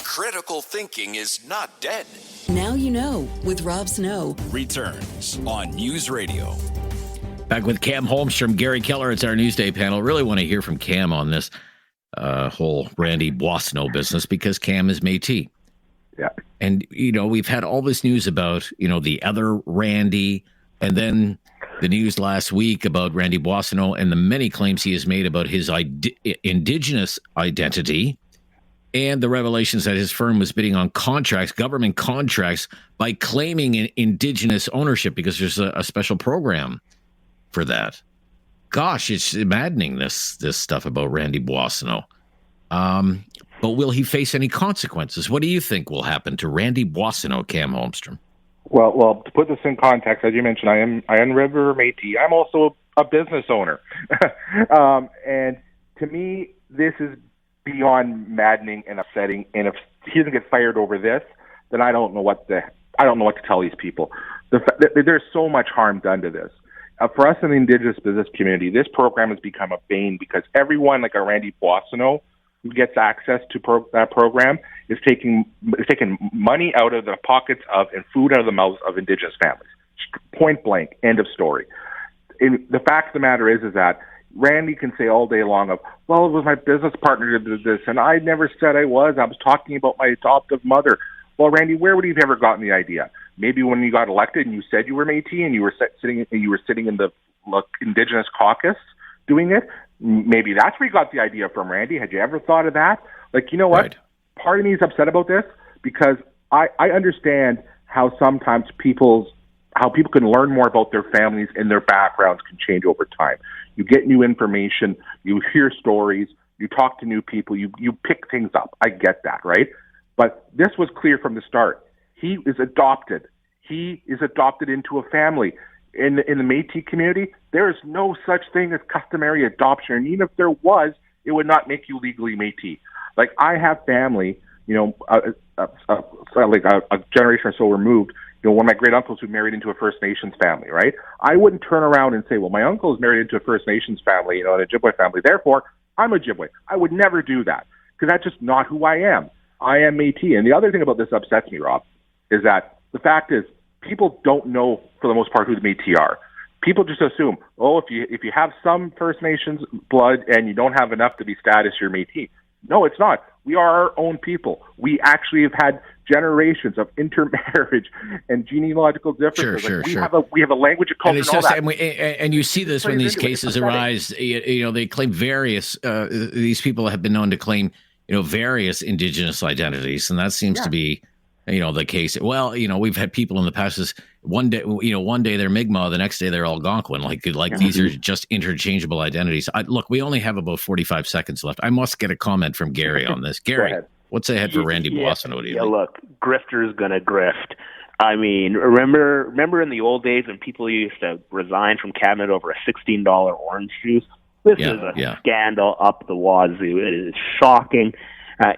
Critical thinking is not dead. Now you know with Rob Snow. Returns on News Radio. Back with Cam Holmstrom, Gary Keller. It's our Newsday panel. Really want to hear from Cam on this whole Randy Boissonnault business because Cam is Métis. Yeah. And, we've had all this news about, the other Randy, and then the news last week about Randy Boissonnault and the many claims he has made about his Indigenous identity and the revelations that his firm was bidding on contracts, government contracts, by claiming an Indigenous ownership because there's a special program for that. Gosh, it's maddening, this stuff about Randy Boissonnault. But will he face any consequences? What do you think will happen to Randy Boissonnault, Cam Holmstrom? Well, to put this in context, as you mentioned, I am River Métis. I'm also a business owner. And to me, this is beyond maddening and upsetting. And if he doesn't get fired over this, then I don't know what the I don't know what to tell these people. There's so much harm done to this. For us in the Indigenous business community, this program has become a bane because everyone, like a Randy Boissonneau, who gets access to that program, is taking money out of the pockets of and food out of the mouths of Indigenous families. Point blank, end of story. The fact of the matter is that Randy can say all day long of, well, it was my business partner that did this, and I never said I was talking about my adoptive mother. Well, Randy, where would he have ever gotten the idea? Maybe when you got elected and you said you were Métis and you were sitting in the Indigenous caucus doing it. Maybe that's where you got the idea from, Randy. Had you ever thought of that? Like, you know what? Right. Part of me is upset about this because I understand how sometimes people can learn more about their families and their backgrounds can change over time. You get new information, you hear stories, you talk to new people, you pick things up. I get that, right? But this was clear from the start. He is adopted. He is adopted into a family. In the Métis community, there is no such thing as customary adoption. And even if there was, it would not make you legally Métis. Like, I have family, like a generation or so removed, one of my great uncles who married into a First Nations family, right? I wouldn't turn around and say, well, my uncle is married into a First Nations family, an Ojibwe family, therefore I'm Ojibwe. I would never do that because that's just not who I am. I am Métis. And the other thing about this upsets me, Rob, is that the fact is people don't know for the most part who the Métis are. People just assume, if you have some First Nations blood and you don't have enough to be status, you're Métis. No, it's not. We are our own people. We actually have had generations of intermarriage and genealogical differences. Sure. We have a language, a culture, and all that. And you see this when these cases arise. They claim various. These people have been known to claim, various Indigenous identities, and that seems to be, the case. Well, we've had people in the past. One day they're Mi'kmaq, the next day they're Algonquin. Like these are just interchangeable identities. Look, we only have about 45 seconds left. I must get a comment from Gary on this. Gary, what's ahead for Randy Boissonneau? Look, grifter's gonna grift. I mean, remember in the old days when people used to resign from cabinet over a $16 orange juice? This is a scandal up the wazoo. It is shocking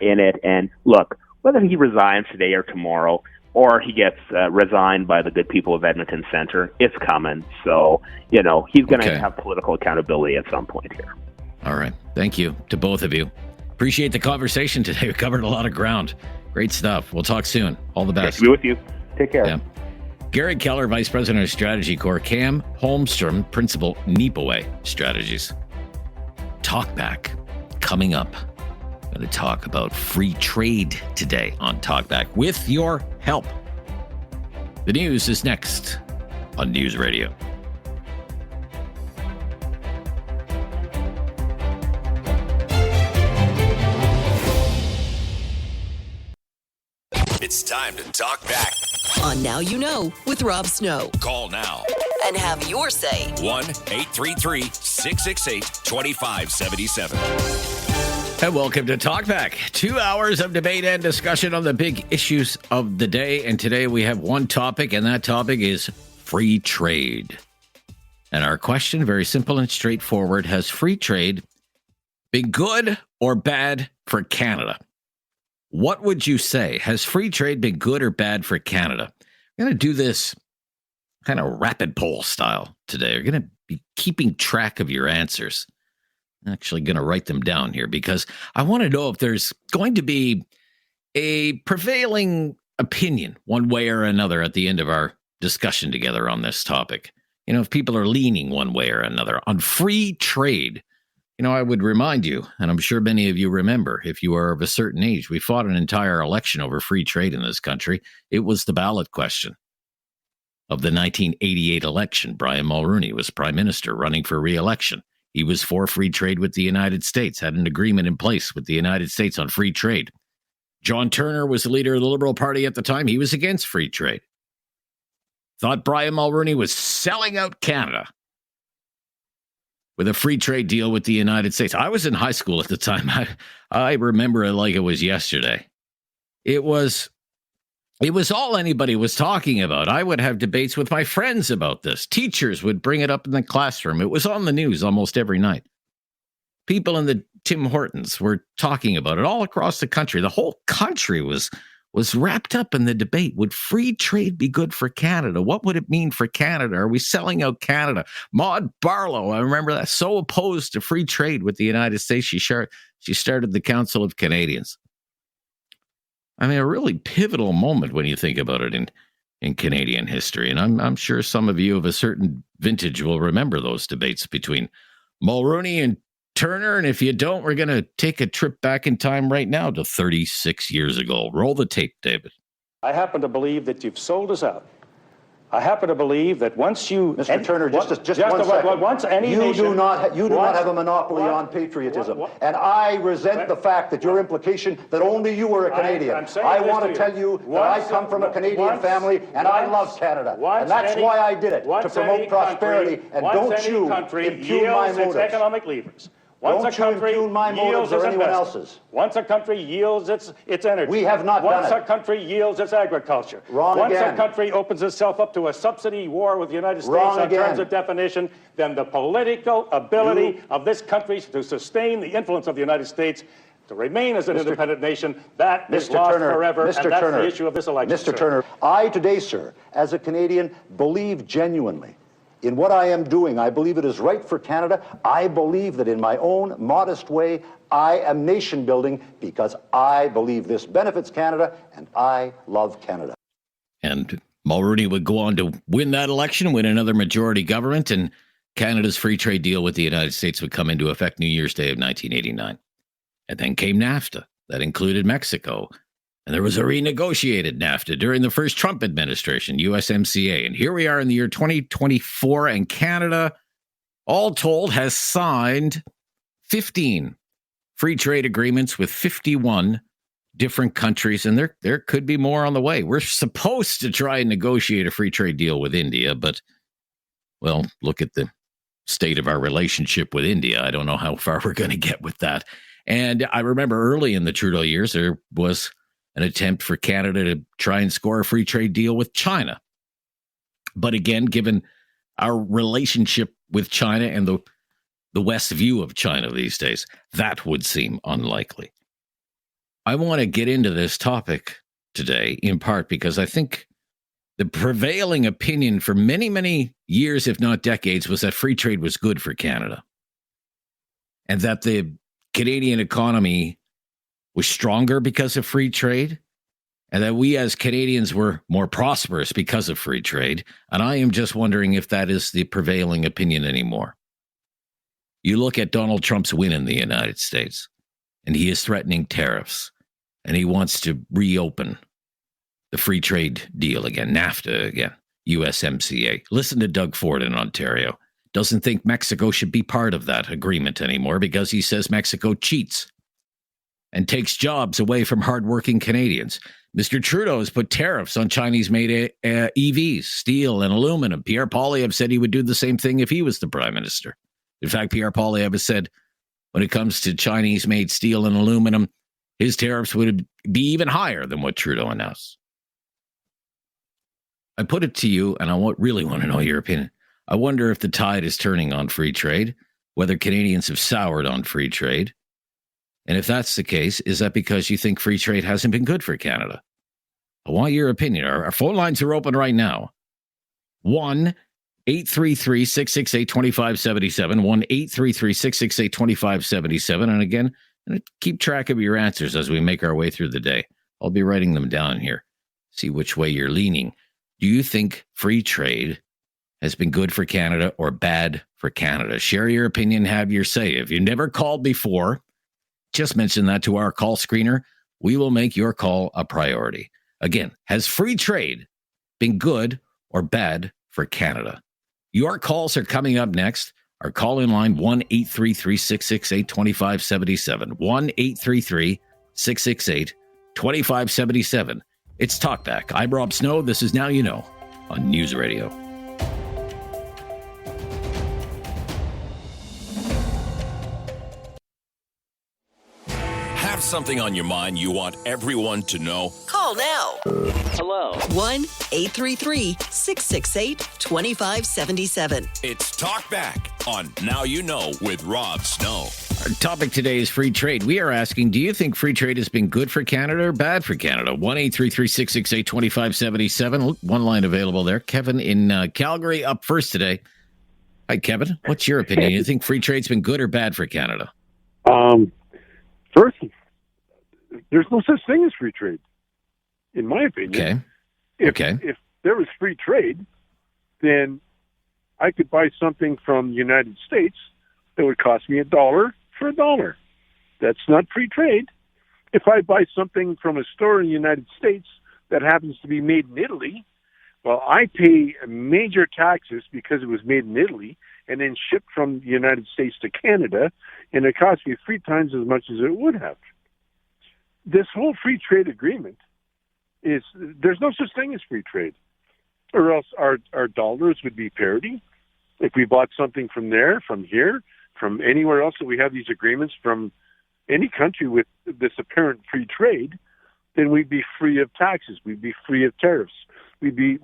in it. And look, whether he resigns today or tomorrow, or he gets resigned by the good people of Edmonton Centre, it's coming. So, he's going to have political accountability at some point here. All right. Thank you to both of you. Appreciate the conversation today. We covered a lot of ground. Great stuff. We'll talk soon. All the best. Nice to be with you. Take care. Yeah. Gary Keller, Vice President of Strategy Corps. Cam Holmstrom, Principal, Nipaway Strategies. Talkback coming up. Going to talk about free trade today on Talkback with your help. The news is next on News Radio. It's time to talk back. On Now You Know with Rob Snow. Call now And have your say. 1-833-668-2577. And welcome to Talkback. 2 hours of debate and discussion on the big issues of the day. And today we have one topic, and that topic is free trade. And our question, very simple and straightforward: has free trade been good or bad for Canada? What would you say? Has free trade been good or bad for Canada? We're going to do this kind of rapid poll style today. We're going to be keeping track of your answers. I'm actually going to write them down here because I want to know if there's going to be a prevailing opinion one way or another at the end of our discussion together on this topic. If people are leaning one way or another on free trade. I would remind you, and I'm sure many of you remember, if you are of a certain age, we fought an entire election over free trade in this country. It was the ballot question of the 1988 election. Brian Mulroney was prime minister running for re-election. He was for free trade with the United States, had an agreement in place with the United States on free trade. John Turner was the leader of the Liberal Party at the time. He was against free trade. Thought Brian Mulroney was selling out Canada with a free trade deal with the United States. I was in high school at the time. I remember it like it was yesterday. It was all anybody was talking about. I would have debates with my friends about this. Teachers would bring it up in the classroom. It was on the news almost every night. People in the Tim Hortons were talking about it all across the country. The whole country was was wrapped up in the debate. Would free trade be good for Canada? What would it mean for Canada? Are we selling out Canada? Maud Barlow, I remember that, so opposed to free trade with the United States, she started the Council of Canadians. I mean, a really pivotal moment when you think about it in Canadian history. And I'm sure some of you of a certain vintage will remember those debates between Mulroney and Turner. And if you don't, we're going to take a trip back in time right now to 36 years ago. Roll the tape, David. I happen to believe that you've sold us out. I happen to believe that once you... Mr. Turner, just 1 second. Once any you nation... do not have a monopoly on patriotism. And I resent the fact that your implication that only you are a Canadian. I want to tell you that I come from a Canadian family and I love Canada. And that's why I did it, to promote prosperity. And don't you impugn my motives. Economic levers. Once a country yields its investments. Once a country yields its energy. We have not done it. Once a country yields its agriculture. Once a country opens itself up to a subsidy war with the United States on terms of definition, then the political ability of this country to sustain the influence of the United States to remain as an independent nation, that is lost forever, and that's the issue of this election. Mr. Turner, I today, sir, as a Canadian, believe genuinely in what I am doing. I believe it is right for Canada. I believe that in my own modest way, I am nation building because I believe this benefits Canada and I love Canada. And Mulroney would go on to win that election, win another majority government, and Canada's free trade deal with the United States would come into effect New Year's Day of 1989. And then came NAFTA. That included Mexico. And there was a renegotiated NAFTA during the first Trump administration, USMCA. And here we are in the year 2024, and Canada, all told, has signed 15 free trade agreements with 51 different countries. And there could be more on the way. We're supposed to try and negotiate a free trade deal with India, but, well, look at the state of our relationship with India. I don't know how far we're going to get with that. And I remember early in the Trudeau years, there was an attempt for Canada to try and score a free trade deal with China. But again, given our relationship with China and the West's view of China these days, that would seem unlikely. I want to get into this topic today, in part because I think the prevailing opinion for many, many years, if not decades, was that free trade was good for Canada. And that the Canadian economy was stronger because of free trade, and that we as Canadians were more prosperous because of free trade. And I am just wondering if that is the prevailing opinion anymore. You look at Donald Trump's win in the United States, and he is threatening tariffs, and he wants to reopen the free trade deal again, NAFTA again, USMCA. Listen to Doug Ford in Ontario. Doesn't think Mexico should be part of that agreement anymore because he says Mexico cheats and takes jobs away from hardworking Canadians. Mr. Trudeau has put tariffs on Chinese-made EVs, steel, and aluminum. Pierre Poilievre said he would do the same thing if he was the prime minister. In fact, Pierre Poilievre has said when it comes to Chinese-made steel and aluminum, his tariffs would be even higher than what Trudeau announced. I put it to you, and I really want to know your opinion. I wonder if the tide is turning on free trade, whether Canadians have soured on free trade. And if that's the case, is that because you think free trade hasn't been good for Canada? I want your opinion. Our phone lines are open right now. 1-833-668-2577. 1-833-668-2577. And again, keep track of your answers as we make our way through the day. I'll be writing them down here. See which way you're leaning. Do you think free trade has been good for Canada or bad for Canada? Share your opinion, have your say. If you never called before, just mention that to our call screener. We will make your call a priority. Again, has free trade been good or bad for Canada? Your calls are coming up next. Our call-in line, 1-833-668-2577. 1-833-668-2577. It's Talkback. I'm Rob Snow. This is Now You Know on News Radio. Have something on your mind you want everyone to know? Call now. Hello. 1-833-668-2577. It's Talkback on Now You Know with Rob Snow. Our topic today is free trade. We are asking, do you think free trade has been good for Canada or bad for Canada? 1-833-668-2577. One line available there. Kevin in Calgary up first today. Hi, Kevin. What's your opinion? Do you think free trade's been good or bad for Canada? First, there's no such thing as free trade, in my opinion. Okay. If there was free trade, then I could buy something from the United States that would cost me $1 for $1. That's not free trade. If I buy something from a store in the United States that happens to be made in Italy, well, I pay major taxes because it was made in Italy and then shipped from the United States to Canada, and it costs me 3 times as much as it would have. This whole free trade agreement there's no such thing as free trade, or else our dollars would be parity. If we bought something from there, from here, from anywhere else that we have these agreements from any country with this apparent free trade, then we'd be free of taxes. We'd be free of tariffs. We'd be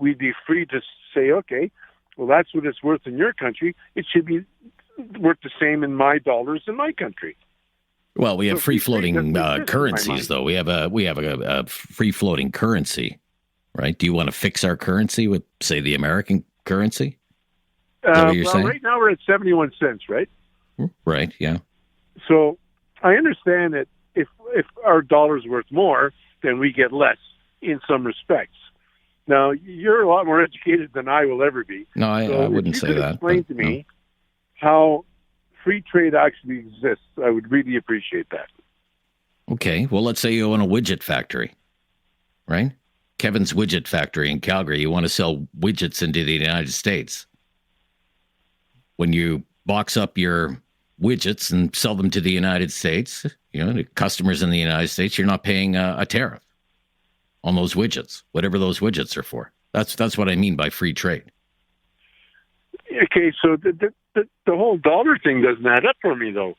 free to say, okay, well, that's what it's worth in your country. It should be worth the same in my dollars in my country. Well, we have free-floating currencies, though. We have a free-floating currency, right? Do you want to fix our currency with, say, the American currency? Is that what you're saying? Right now we're at 71 cents, right? Right, yeah. So I understand that if our dollar's worth more, then we get less in some respects. Now, you're a lot more educated than I will ever be. No, I wouldn't say that. Explain to me how free trade actually exists. I would really appreciate that. Okay, well, let's say you own a widget factory, right? Kevin's Widget Factory in Calgary. You want to sell widgets into the United States. When you box up your widgets and sell them to the United States, the customers in the United States, you're not paying a tariff on those widgets, whatever those widgets are for. That's what I mean by free trade. Okay, so the whole dollar thing doesn't add up for me, though.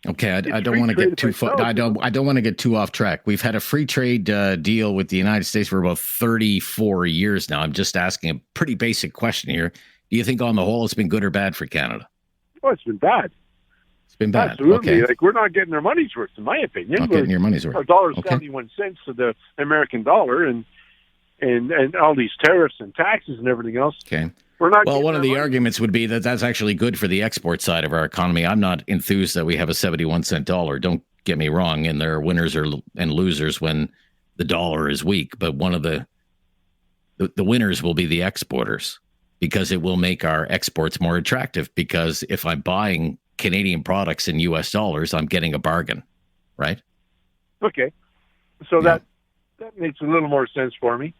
Okay, I don't want to get too far. I don't want to get too off track. We've had a free trade deal with the United States for about 34 years now. I'm just asking a pretty basic question here. Do you think on the whole it's been good or bad for Canada? Well, it's been bad. It's been bad. Absolutely. Okay. Like, we're not getting our money's worth, in my opinion. Not getting your money's worth. Our dollar's 71 cents to the American dollar, and all these tariffs and taxes and everything else. Okay. Well, one of the arguments would be that that's actually good for the export side of our economy. I'm not enthused that we have a 71-cent dollar. Don't get me wrong, and there are winners and losers when the dollar is weak. But one of the winners will be the exporters, because it will make our exports more attractive. Because if I'm buying Canadian products in U.S. dollars, I'm getting a bargain, right? Okay, so that makes a little more sense for me.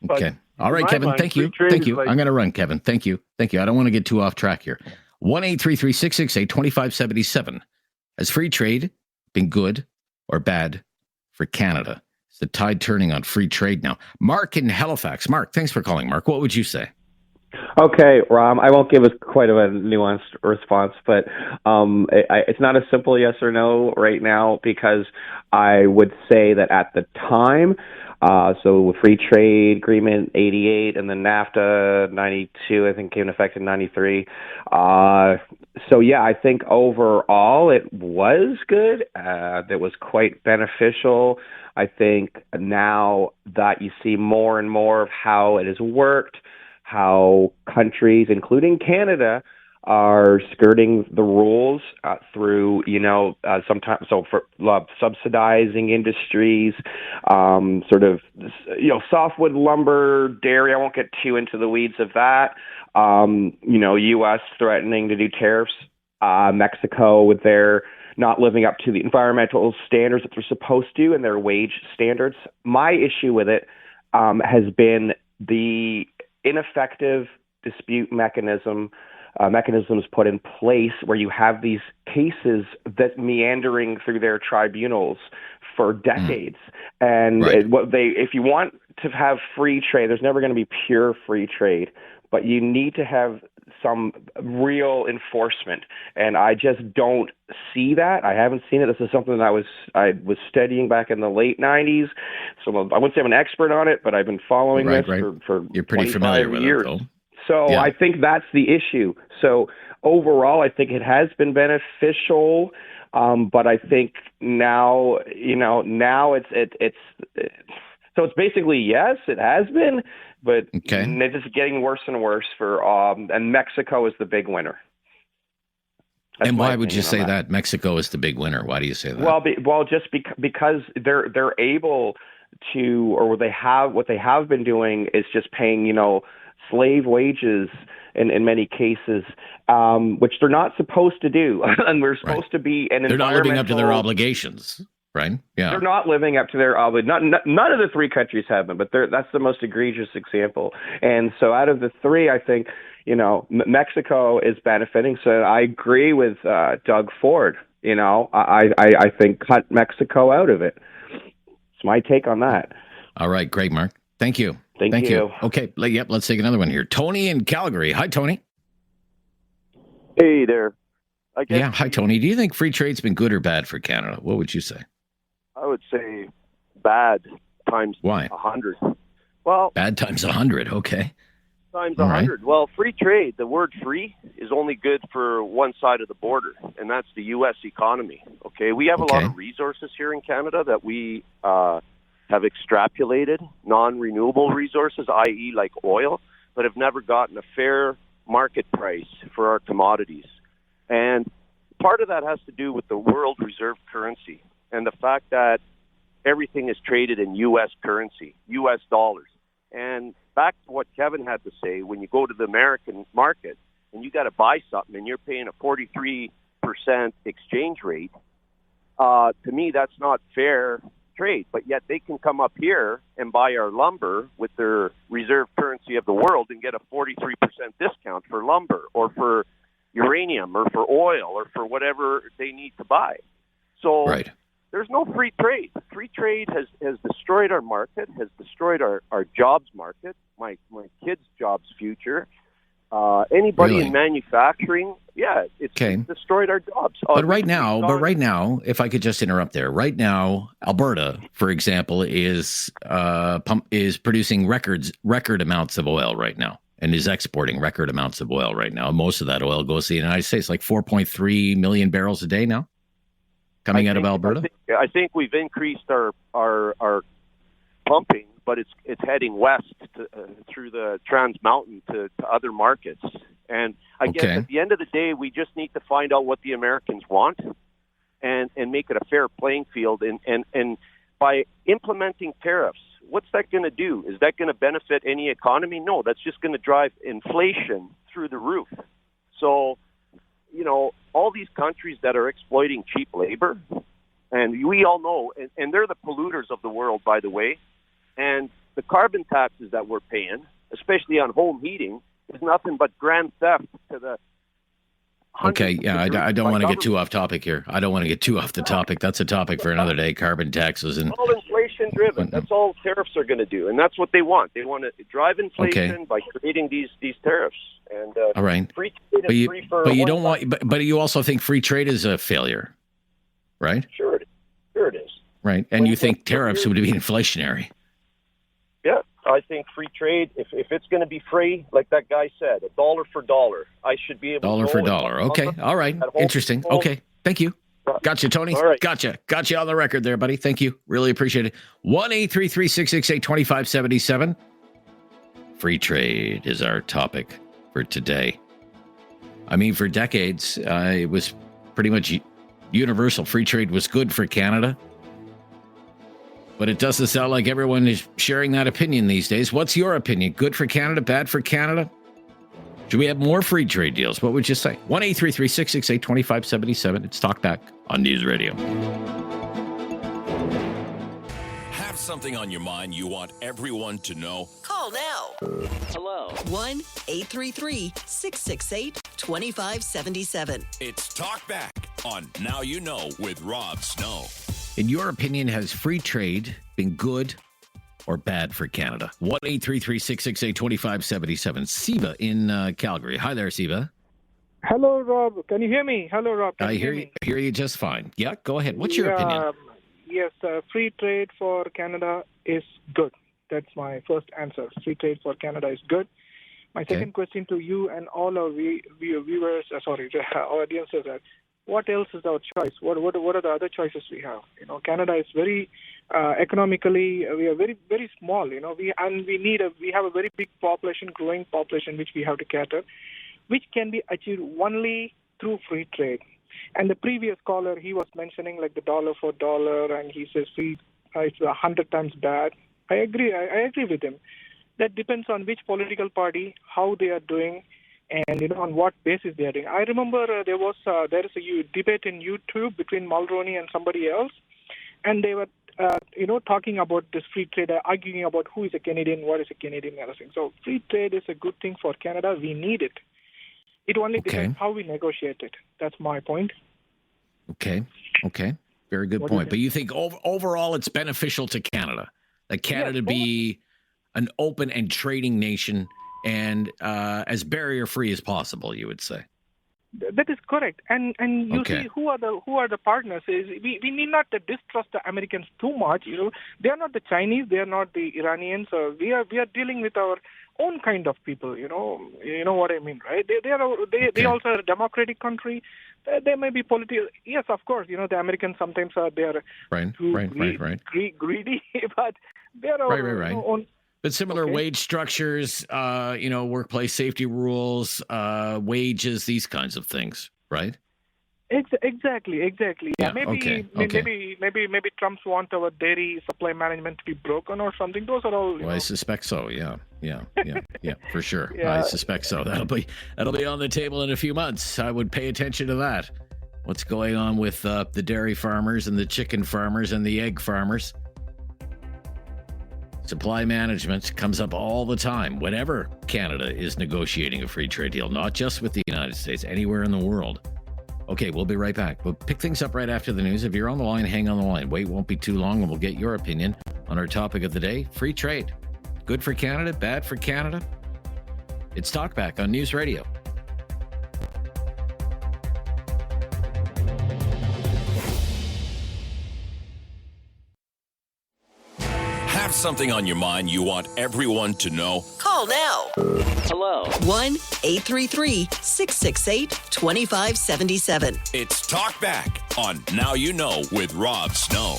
But okay. All right, Kevin. Thank you. I'm going to run, Kevin. Thank you. I don't want to get too off track here. 1-833-668-2577. Has free trade been good or bad for Canada? Is the tide turning on free trade now? Mark in Halifax. Mark, thanks for calling, Mark. What would you say? Okay, Rom, I won't give us quite a nuanced response, but it's not a simple yes or no right now, because I would say that at the time, so with free trade agreement 88 and then NAFTA 92, I think came into effect in 93. So yeah, I think overall it was good. That was quite beneficial. I think now that you see more and more of how it has worked, how countries, including Canada, are skirting the rules through, sometimes for subsidizing industries, softwood lumber, dairy. I won't get too into the weeds of that. U.S. threatening to do tariffs. Mexico with their not living up to the environmental standards that they're supposed to and their wage standards. My issue with it has been the ineffective dispute mechanisms put in place where you have these cases that meandering through their tribunals for decades. And if you want to have free trade, there's never going to be pure free trade, but you need to have some real enforcement. And I just don't see that. I haven't seen it. This is something that I was studying back in the late 90s. So I wouldn't say I'm an expert on it, but I've been following this for You're pretty familiar with years. it, though. So I think that's the issue. So overall, I think it has been beneficial, but I think now it's so it's basically yes, it has been, but it's just getting worse and worse for and Mexico is the big winner. That's and why would you say that Mexico is the big winner? Why do you say that? Well, just because they're able to, or what they have been doing is just paying, slave wages in many cases, which they're not supposed to do, and we're supposed to be an. They're not living up to their obligations, right? Yeah, they're not living up to their obligations. None of the three countries have been, but that's the most egregious example. And so, out of the three, I think Mexico is benefiting. So I agree with Doug Ford. I think cut Mexico out of it. It's my take on that. All right, great, Mark. Thank you. Thank you. Okay, let's take another one here. Tony in Calgary. Hi, Tony. Hey there. Hi, Tony. Do you think free trade's been good or bad for Canada? What would you say? I would say bad times Why? 100. Well, bad times 100. Okay. Times 100. Right. Well, free trade, the word free is only good for one side of the border, and that's the U.S. economy. Okay, we have a lot of resources here in Canada that we have extrapolated, non-renewable resources, i.e. like oil, but have never gotten a fair market price for our commodities. And part of that has to do with the world reserve currency and the fact that everything is traded in U.S. currency, U.S. dollars. And back to what Kevin had to say, when you go to the American market and you got to buy something and you're paying a 43% exchange rate, to me, that's not fair trade. But yet they can come up here and buy our lumber with their reserve currency of the world and get a 43% discount for lumber or for uranium or for oil or for whatever they need to buy. So there's no free trade. Free trade has destroyed our market, has destroyed our jobs market, my kids' jobs future. Anybody in manufacturing, it's destroyed our jobs. But right now, if I could just interrupt there, right now, Alberta, for example, is producing record amounts of oil right now and is exporting record amounts of oil right now. Most of that oil goes to the United States, like 4.3 million barrels a day now. Coming out of Alberta? I think we've increased our pumping, but it's heading west through the Trans Mountain to other markets. And I guess at the end of the day, we just need to find out what the Americans want and make it a fair playing field. And by implementing tariffs, what's that going to do? Is that going to benefit any economy? No, that's just going to drive inflation through the roof. So, all these countries that are exploiting cheap labor, and we all know, and they're the polluters of the world, by the way, and the carbon taxes that we're paying, especially on home heating, is nothing but grand theft to the... Okay, I don't want to get too off topic here. I don't want to get too off the topic. That's a topic for another day, carbon taxes. And all inflation-driven. That's all tariffs are going to do, and that's what they want. They want to drive inflation by creating these tariffs. And all right, free trade is free for you don't want, but you also think free trade is a failure, right? Sure it is. Right, and you think tariffs would be inflationary. Yeah, I think free trade, if it's going to be free, like that guy said, $1 for $1, I should be able $1 to... for $1. Okay, all right, interesting. Okay, thank you. Gotcha, Tony. All right. Gotcha on the record there, buddy. Thank you. Really appreciate it. 1-833-668-2577. Free trade is our topic for today. I mean, for decades, it was pretty much universal. Free trade was good for Canada. But it doesn't sound like everyone is sharing that opinion these days. What's your opinion? Good for Canada? Bad for Canada? Should we have more free trade deals? What would you say? 1-833-668-2577. It's Talkback on News Radio. Have something on your mind you want everyone to know? Call now. Hello. 1-833-668-2577. It's Talkback on Now You Know with Rob Snow. In your opinion, has free trade been good or bad for Canada? 1-833-668-2577. Siva in Calgary. Hi there, Siva. Hello, Rob. Can you hear me? Hello, Rob. I hear you just fine. Yeah, go ahead. What's your opinion? Yes, free trade for Canada is good. That's my first answer. Free trade for Canada is good. My second question to you and all our viewers, our audiences, are what else is our choice? What are the other choices we have? Canada is very economically, we are very, very small. We have a very big population, growing population, which we have to cater, which can be achieved only through free trade. And the previous caller, he was mentioning like the dollar for dollar, and he says it's 100 times bad. I agree with him. That depends on which political party, how they are doing, and on what basis they are doing. I remember there is a debate in YouTube between Mulroney and somebody else, and they were talking about this free trade, arguing about who is a Canadian, what is a Canadian, and everything. So free trade is a good thing for Canada. We need it. It only depends how we negotiate it. That's my point. Okay. Very good point. But you think overall it's beneficial to Canada, that Canada be an open and trading nation and as barrier-free as possible, you would say? That is correct. And you see who are the partners? We need not to distrust the Americans too much. They are not the Chinese. They are not the Iranians. We are dealing with our own kind of people. You know what I mean, right? They also are a democratic country. They may be political. Yes, of course. The Americans sometimes are greedy, but they are our own. But similar wage structures, workplace safety rules, wages, these kinds of things, right? Exactly. Yeah. Maybe Trump's want our dairy supply management to be broken or something. Those are all. I suspect so. Yeah, for sure. Yeah. I suspect so. That'll be on the table in a few months. I would pay attention to that. What's going on with the dairy farmers and the chicken farmers and the egg farmers? Supply management comes up all the time whenever Canada is negotiating a free trade deal, not just with the United States, anywhere in the world. Okay, we'll be right back. We'll pick things up right after the news. If you're on the line, hang on the line. Wait won't be too long, and we'll get your opinion on our topic of the day, free trade. Good for Canada, bad for Canada? It's Talkback on News Radio. Have something on your mind you want everyone to know? Call now. Hello. 1-833-668-2577. It's Talkback on Now You Know with Rob Snow.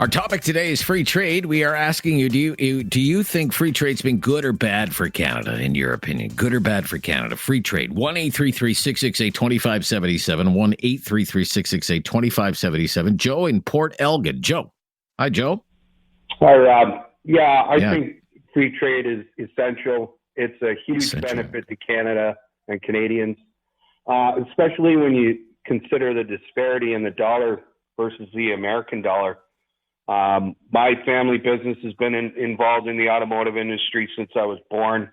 Our topic today is free trade. We are asking you, do you think free trade's been good or bad for Canada, in your opinion? Good or bad for Canada? Free trade. 1-833-668-2577. 1-833-668-2577. Joe in Port Elgin. Joe. Hi, Joe. Hi, Rob. Yeah, I think free trade is essential. It's a huge benefit to Canada and Canadians, especially when you consider the disparity in the dollar versus the American dollar. My family business has been involved in the automotive industry since I was born.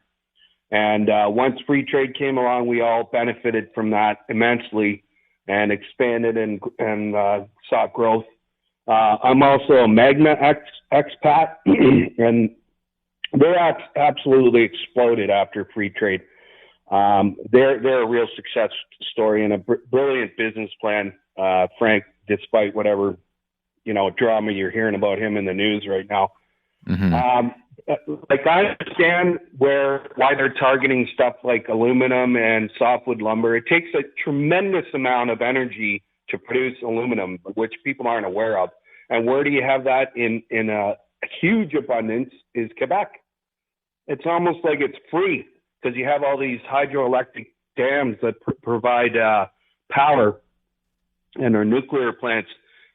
And once free trade came along, we all benefited from that immensely and expanded and saw growth. I'm also a Magna expat, and they absolutely exploded after free trade. They're a real success story and a brilliant business plan, Frank, despite whatever, drama you're hearing about him in the news right now. Mm-hmm. I understand why they're targeting stuff like aluminum and softwood lumber. It takes a tremendous amount of energy to produce aluminum, which people aren't aware of. And where do you have that in a huge abundance is Quebec. It's almost like it's free because you have all these hydroelectric dams that provide power and our nuclear plants.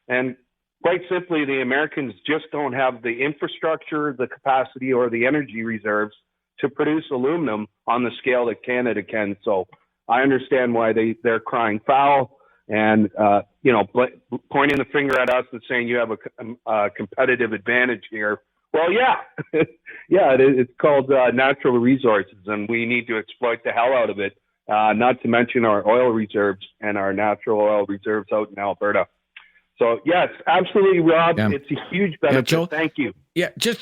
And quite simply, the Americans just don't have the infrastructure, the capacity, or the energy reserves to produce aluminum on the scale that Canada can. So I understand why they're crying foul and, pointing the finger at us and saying you have a competitive advantage here. Well, yeah, it's called natural resources, and we need to exploit the hell out of it, not to mention our oil reserves and our natural oil reserves out in Alberta. So, yes, absolutely, Rob. Yeah. It's a huge benefit. Joe, thank you. Yeah, just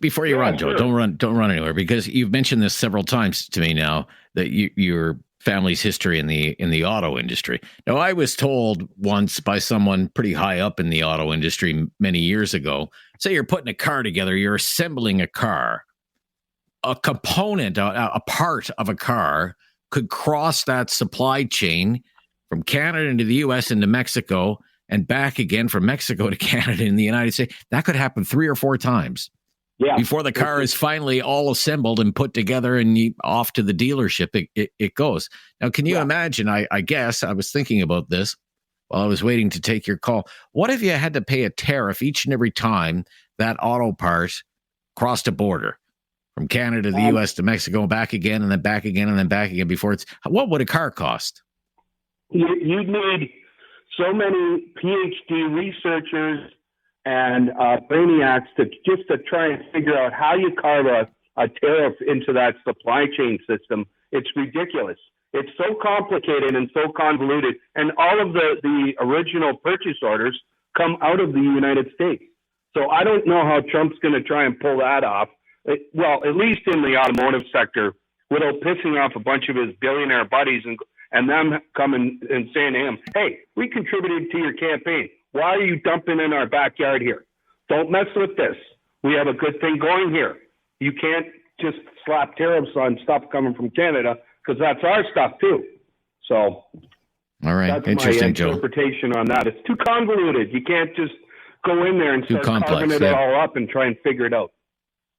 before you run, Joe, sure. Don't run anywhere, because you've mentioned this several times to me now that your family's history in the auto industry. Now, I was told once by someone pretty high up in the auto industry many years ago, say you're putting a car together, you're assembling a car. a component, a part of a car could cross that supply chain from Canada into the U.S. into Mexico and back again from Mexico to Canada in the United States. That could happen 3 or 4 times before the car is finally all assembled and put together and off to the dealership it goes. Now, can you imagine, I guess, I was thinking about this while I was waiting to take your call. What if you had to pay a tariff each and every time that auto part crossed a border from Canada to the U.S. to Mexico, back again, and then back again, and then back again before it's... What would a car cost? You'd need so many PhD researchers and brainiacs to try and figure out how you carve a tariff into that supply chain system. It's ridiculous. It's so complicated and so convoluted, and all of the original purchase orders come out of the United States. So I don't know how Trump's going to try and pull that off. Well, at least in the automotive sector, without pissing off a bunch of his billionaire buddies and them coming and saying to him, hey, we contributed to your campaign. Why are you dumping in our backyard here? Don't mess with this. We have a good thing going here. You can't just slap tariffs on stuff coming from Canada because that's our stuff too. So all right, that's interesting, my interpretation on that. It's too convoluted. You can't just go in there and start carving it all up and try and figure it out.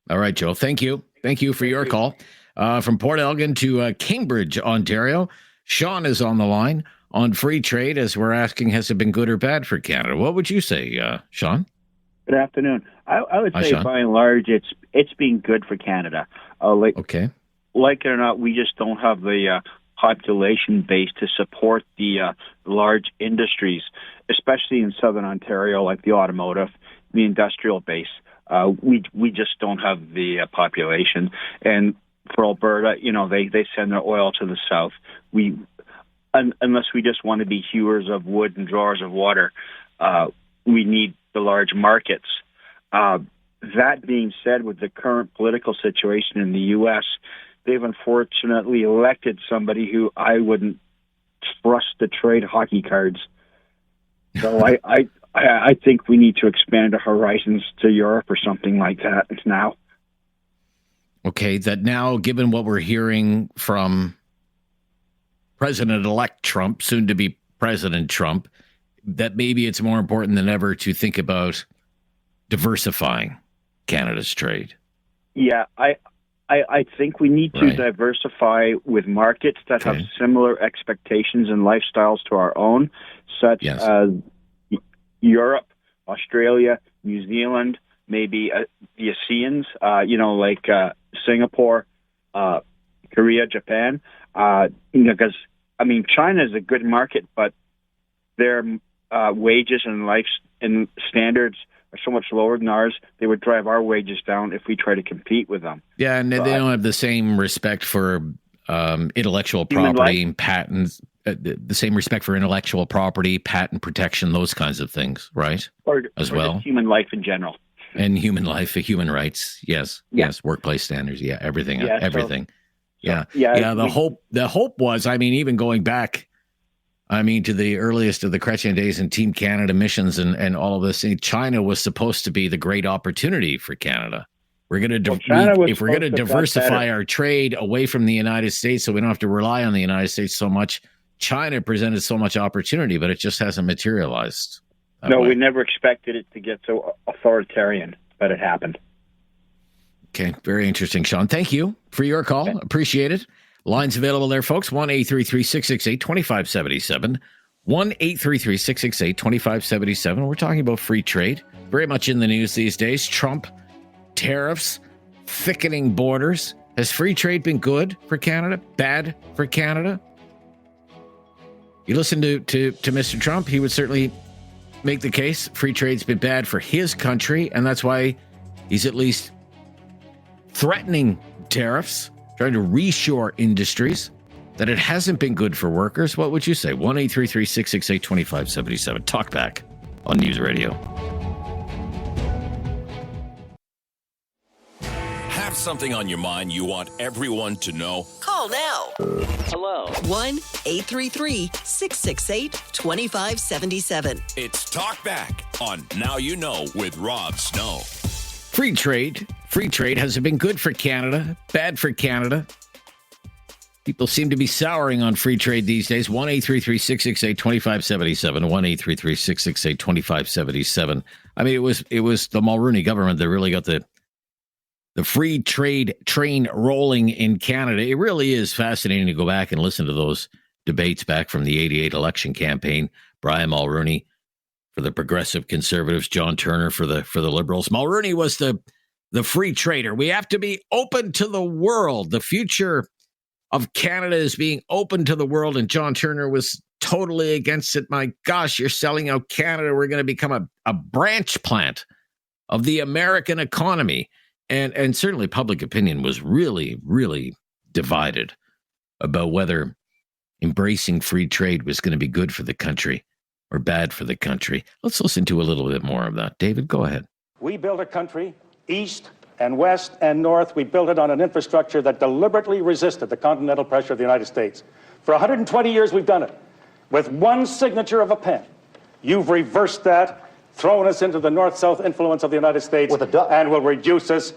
All right, Joe. Thank you. Thank you for your call. From Port Elgin to Cambridge, Ontario. Sean is on the line on free trade as we're asking, has it been good or bad for Canada? What would you say, Sean? Good afternoon. I would say, Sean. by and large, it's been good for Canada. Okay. Like it or not, we just don't have the population base to support the large industries, especially in Southern Ontario, like the automotive, the industrial base. We just don't have the population. And for Alberta, they send their oil to the south. Unless we just want to be hewers of wood and drawers of water, we need the large markets. That being said, with the current political situation in the U.S., they've unfortunately elected somebody who I wouldn't trust to trade hockey cards. So I think we need to expand our horizons to Europe or something like that now. Okay, that now, given what we're hearing from President-elect Trump, soon to be President Trump, that maybe it's more important than ever to think about diversifying Canada's trade. Yeah, I think we need to diversify with markets that have similar expectations and lifestyles to our own, such as Europe, Australia, New Zealand, maybe the ASEANs, like Singapore, Korea, Japan. Because China is a good market, but their wages and life and standards are so much lower than ours. They would drive our wages down if we try to compete with them. Yeah, and they don't have the same respect for intellectual property and patents. The same respect for intellectual property, patent protection, those kinds of things, right? Or human life in general. And human life, human rights, yes, workplace standards, everything, everything. The hope was, even going back, to the earliest of the Chrétien days and Team Canada missions and all of this, China was supposed to be the great opportunity for Canada. We're going to if we're going to diversify our trade away from the United States, so we don't have to rely on the United States so much. China presented so much opportunity, but it just hasn't materialized. No, we never expected it to get so authoritarian, but it happened. Okay, very interesting, Sean. Thank you for your call. Okay. Appreciate it. Lines available there, folks. 1-833-668-2577. 1-833-668-2577. We're talking about free trade. Very much in the news these days. Trump, tariffs, thickening borders. Has free trade been good for Canada? Bad for Canada? You listen to Mr. Trump, he would certainly make the case free trade's been bad for his country, and that's why he's at least threatening tariffs, trying to reshore industries, that it hasn't been good for workers. What would you say? 1-833-668-2577. Talkback on News Radio. Have something on your mind you want everyone to know? Call now. Hello. 1-833-668-2577. It's Talkback on Now You Know with Rob Snow. Free trade free trade. Has it been good for Canada? Bad for Canada? People seem to be souring on free trade these days. 1-833-668-2577. 1-833-668-2577. I mean, it was the Mulroney government that really got the free trade train rolling in Canada. It really is fascinating to go back and listen to those debates back from the 88 election campaign. Brian Mulroney for the Progressive Conservatives, John Turner for the Liberals. Mulroney was the free trader. We have to be open to the world. The future of Canada is being open to the world, and John Turner was totally against it. My gosh, you're selling out Canada. We're going to become a branch plant of the American economy. And certainly public opinion was really, really divided about whether embracing free trade was going to be good for the country or bad for the country. Let's listen to a little bit more of that. David, go ahead. We built a country, east and west and north. We built it on an infrastructure that deliberately resisted the continental pressure of the United States. For 120 years, we've done it. With one signature of a pen, you've reversed that, thrown us into the north-south influence of the United States, and will reduce us,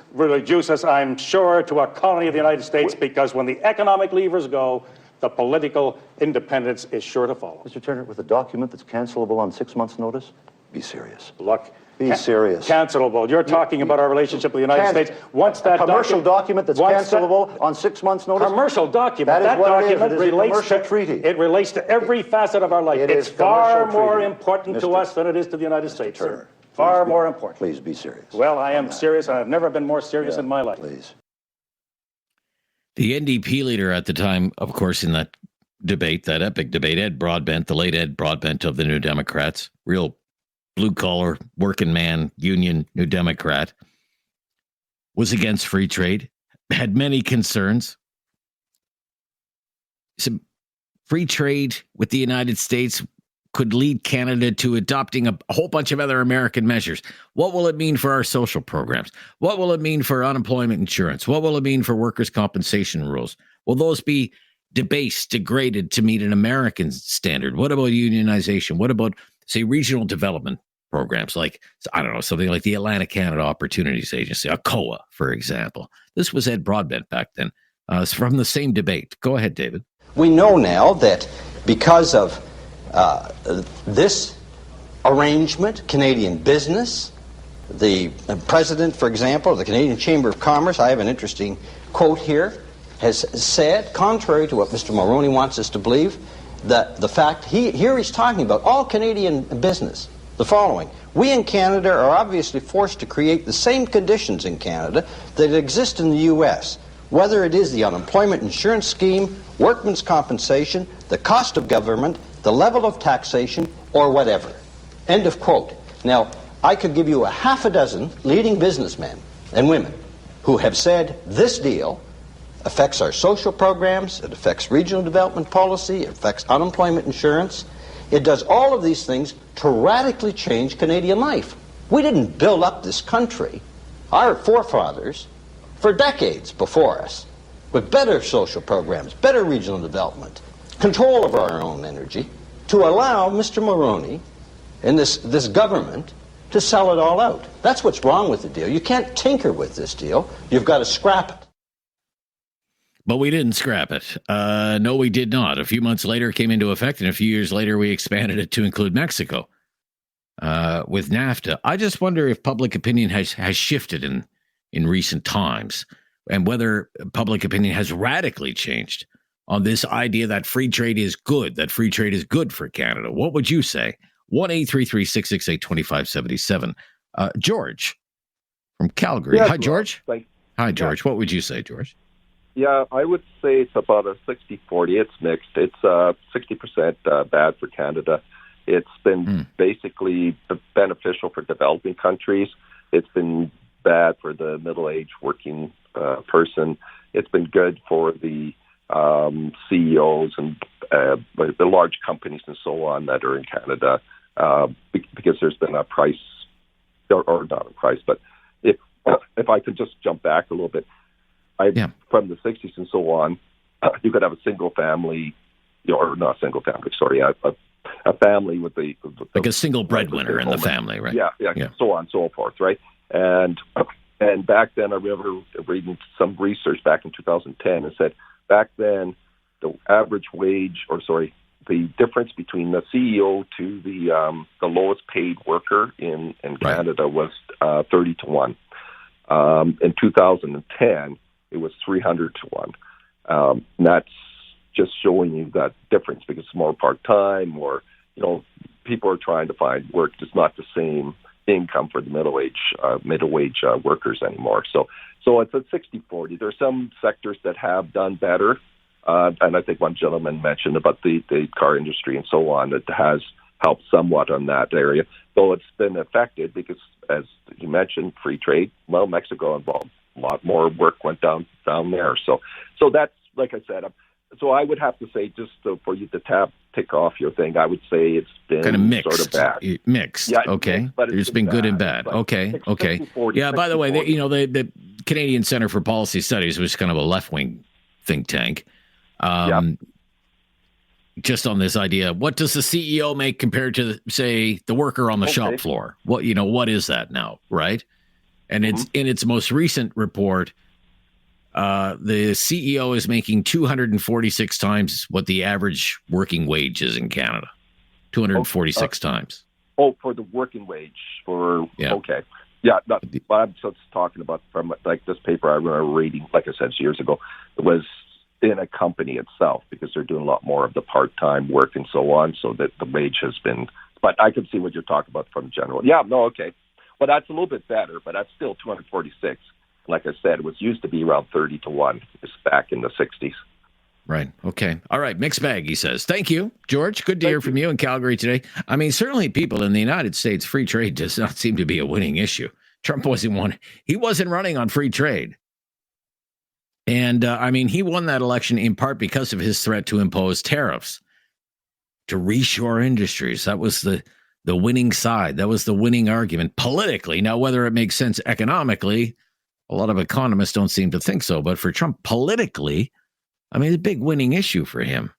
I'm sure, to a colony of the United States, because when the economic levers go, the political independence is sure to follow. Mr. Turner, with a document that's cancelable on 6 months' notice, be serious. Look. Be serious. Cancelable. You're talking about our relationship with the United States. Once that commercial document that's cancelable on 6 months' notice. Commercial document. That document relates to treaty. It relates to every facet of our life. It's far more important to us than it is to the United States. Turner, far more important. Please be serious. Well, I am serious, and I've never been more serious in my life. Please. The NDP leader at the time, of course, in that debate, that epic debate, Ed Broadbent, the late Ed Broadbent of the New Democrats, real blue-collar, working man, union, New Democrat, was against free trade, had many concerns. So free trade with the United States could lead Canada to adopting a whole bunch of other American measures. What will it mean for our social programs? What will it mean for unemployment insurance? What will it mean for workers' compensation rules? Will those be debased, degraded to meet an American standard? What about unionization? What about, say, regional development programs like, I don't know, something like the Atlantic Canada Opportunities Agency, ACOA, for example? This was Ed Broadbent back then. It's from the same debate. Go ahead, David. We know now that because of this arrangement, Canadian business, the president, for example, of the Canadian Chamber of Commerce, I have an interesting quote here, has said, contrary to what Mr. Mulroney wants us to believe, that the fact, here he's talking about all Canadian business, the following: we in Canada are obviously forced to create the same conditions in Canada that exist in the U.S., whether it is the unemployment insurance scheme, workmen's compensation, the cost of government, the level of taxation, or whatever. End of quote. Now, I could give you a half a dozen leading businessmen and women who have said this deal affects our social programs, it affects regional development policy, it affects unemployment insurance. It does all of these things to radically change Canadian life. We didn't build up this country, our forefathers, for decades before us, with better social programs, better regional development, control of our own energy, to allow Mr. Mulroney and this government to sell it all out. That's what's wrong with the deal. You can't tinker with this deal. You've got to scrap it. But we didn't scrap it. No, we did not. A few months later, it came into effect, and a few years later, we expanded it to include Mexico with NAFTA. I just wonder if public opinion has shifted in recent times, and whether public opinion has radically changed on this idea that free trade is good, for Canada. What would you say? 1-833-668-2577. George from Calgary. Yes, Hi, George. Hi, George. Yeah. What would you say, George? Yeah, I would say it's about a 60-40. It's mixed. It's 60% bad for Canada. It's been basically beneficial for developing countries. It's been bad for the middle-aged working person. It's been good for the CEOs and the large companies and so on that are in Canada because there's been a price, or not a price, but if I could just jump back a little bit, from the 60s and so on, you could have a single family, or not a single family, sorry, a family with like a single breadwinner in the family, right? Yeah, so on and so forth, right? And And back then, I remember reading some research back in 2010 and said back then the average wage, the difference between the CEO to the lowest paid worker in Canada was 30 to 1. In 2010, it was 300 to 1. And that's just showing you that difference because it's more part-time or, people are trying to find work. It's not the same income for the middle wage workers anymore. So it's a 60-40. There are some sectors that have done better. And I think one gentleman mentioned about the car industry and so on that has helped somewhat on that area, though it's been affected because, as you mentioned, free trade. Well, Mexico involved a lot more work went down there. So that's, like I said, so I would have to say, just for you to tick off your thing, I would say it's been kind of mixed. Sort of bad. Mixed. Yeah, okay. Mixed, but it's been good and bad. Okay. 60-40, Yeah. By the way, the Canadian Centre for Policy Studies was kind of a left-wing think tank. Just on this idea, what does the CEO make compared to, say, the worker on the shop floor? What is that now, right? And it's in its most recent report, the CEO is making 246 times what the average working wage is in Canada. 246 times. Oh, for the working wage. Okay. Yeah, I'm just talking about from like this paper I remember reading, like I said, years ago. It was in a company itself because they're doing a lot more of the part-time work and so on, so that the wage has been, but I can see what you're talking about from general. Yeah, no, okay. Well, that's a little bit better, but that's still 246. Like I said, it was used to be around 30 to 1. It's back in the 60s. Right. Okay. All right. Mixed bag, he says. Thank you, George. Good to hear from you in Calgary today. I mean, certainly people in the United States, free trade does not seem to be a winning issue. Trump wasn't one. He wasn't running on free trade. And, he won that election in part because of his threat to impose tariffs, to reshore industries. That was the winning side. That was the winning argument politically. Now, whether it makes sense economically, a lot of economists don't seem to think so. But for Trump, politically, it's a big winning issue for him.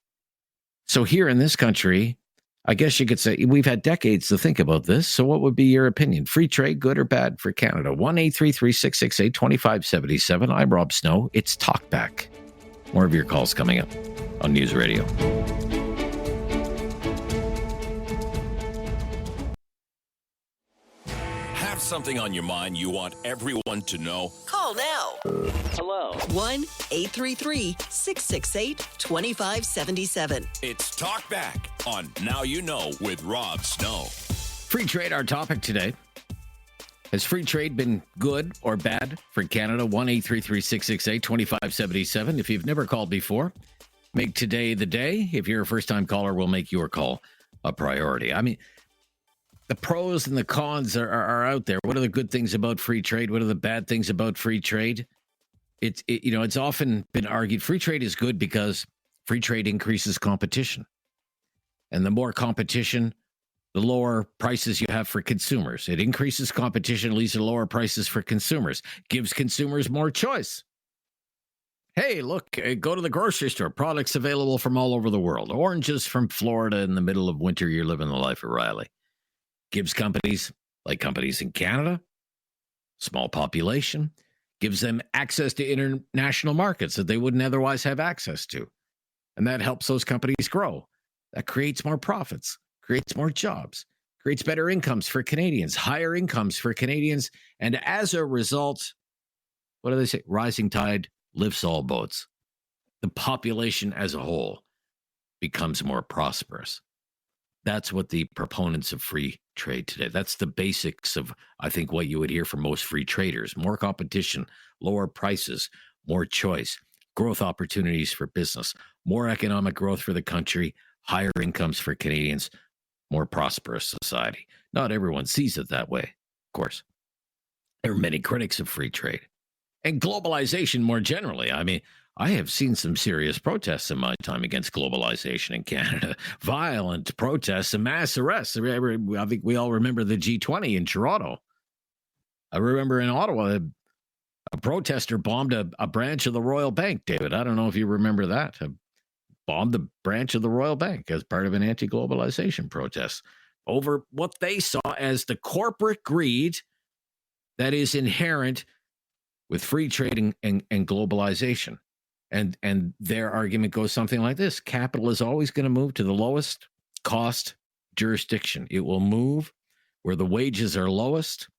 So here in this country, I guess you could say we've had decades to think about this. So what would be your opinion? Free trade, good or bad for Canada? 1-833-668-2577. I'm Rob Snow. It's Talkback. More of your calls coming up on News Radio. Have something on your mind you want everyone to know? Call now. Hello. 1-833-668-2577. It's Talkback on Now You Know with Rob Snow. Free trade, our topic today. Has free trade been good or bad for Canada? 1-833-668-2577. If you've never called before, make today the day. If you're a first-time caller, we'll make your call a priority. The pros and the cons are out there. What are the good things about free trade? What are the bad things about free trade? It's often been argued free trade is good because free trade increases competition. And the more competition, the lower prices you have for consumers. It increases competition, leads to lower prices for consumers, gives consumers more choice. Hey, look, go to the grocery store. Products available from all over the world. Oranges from Florida in the middle of winter. You're living the life of Riley. Gives companies, like companies in Canada, small population, gives them access to international markets that they wouldn't otherwise have access to. And that helps those companies grow. That creates more profits, creates more jobs, creates better incomes for Canadians, higher incomes for Canadians. And as a result, what do they say? Rising tide lifts all boats. The population as a whole becomes more prosperous. That's what the proponents of free trade today. That's the basics of, I think, what you would hear from most free traders. More competition, lower prices, more choice, growth opportunities for business, more economic growth for the country, higher incomes for Canadians, more prosperous society. Not everyone sees it that way, of course. There are many critics of free trade and globalization more generally. I have seen some serious protests in my time against globalization in Canada. Violent protests and mass arrests. I think we all remember the G20 in Toronto. I remember in Ottawa, a protester bombed a branch of the Royal Bank, David. I don't know if you remember that. Bombed the branch of the Royal Bank as part of an anti-globalization protest over what they saw as the corporate greed that is inherent with free trade and globalization. And their argument goes something like this. Capital is always going to move to the lowest cost jurisdiction. It will move where the wages are lowest,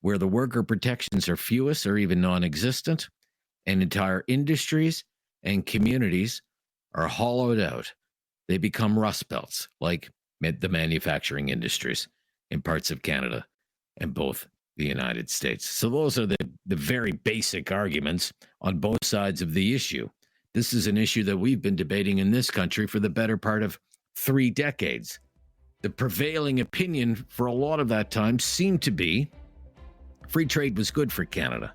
where the worker protections are fewest or even non-existent, and entire industries and communities are hollowed out. They become rust belts, like the manufacturing industries in parts of Canada and both the United States. So those are the very basic arguments on both sides of the issue. This is an issue that we've been debating in this country for the better part of 3 decades. The prevailing opinion for a lot of that time seemed to be free trade was good for Canada.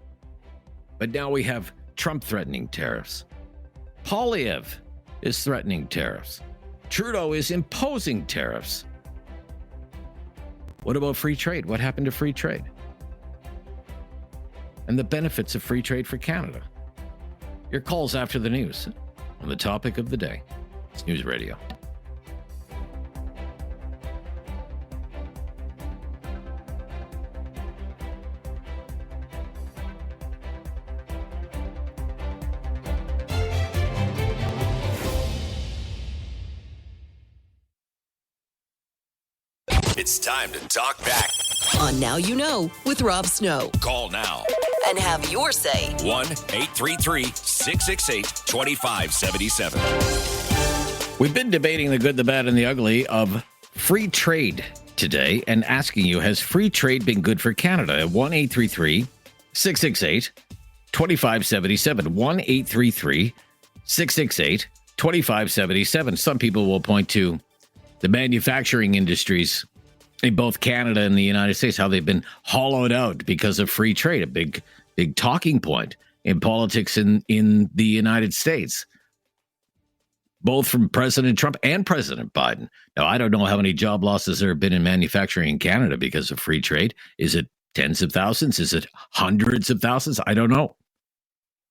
But now we have Trump threatening tariffs. Poilievre is threatening tariffs. Trudeau is imposing tariffs. What about free trade? What happened to free trade? And the benefits of free trade for Canada. Your calls after the news on the topic of the day. It's News Radio. It's time to talk back. On Now You Know with Rob Snow. Call now And have your say. 1-833-668-2577. We've been debating the good, the bad, and the ugly of free trade today and asking you, has free trade been good for Canada? At 1-833-668-2577. 1-833-668-2577. Some people will point to the manufacturing industries in both Canada and the United States, how they've been hollowed out because of free trade, a big talking point in politics in the United States, both from President Trump and President Biden. Now, I don't know how many job losses there have been in manufacturing in Canada because of free trade. Is it tens of thousands? Is it hundreds of thousands? I don't know.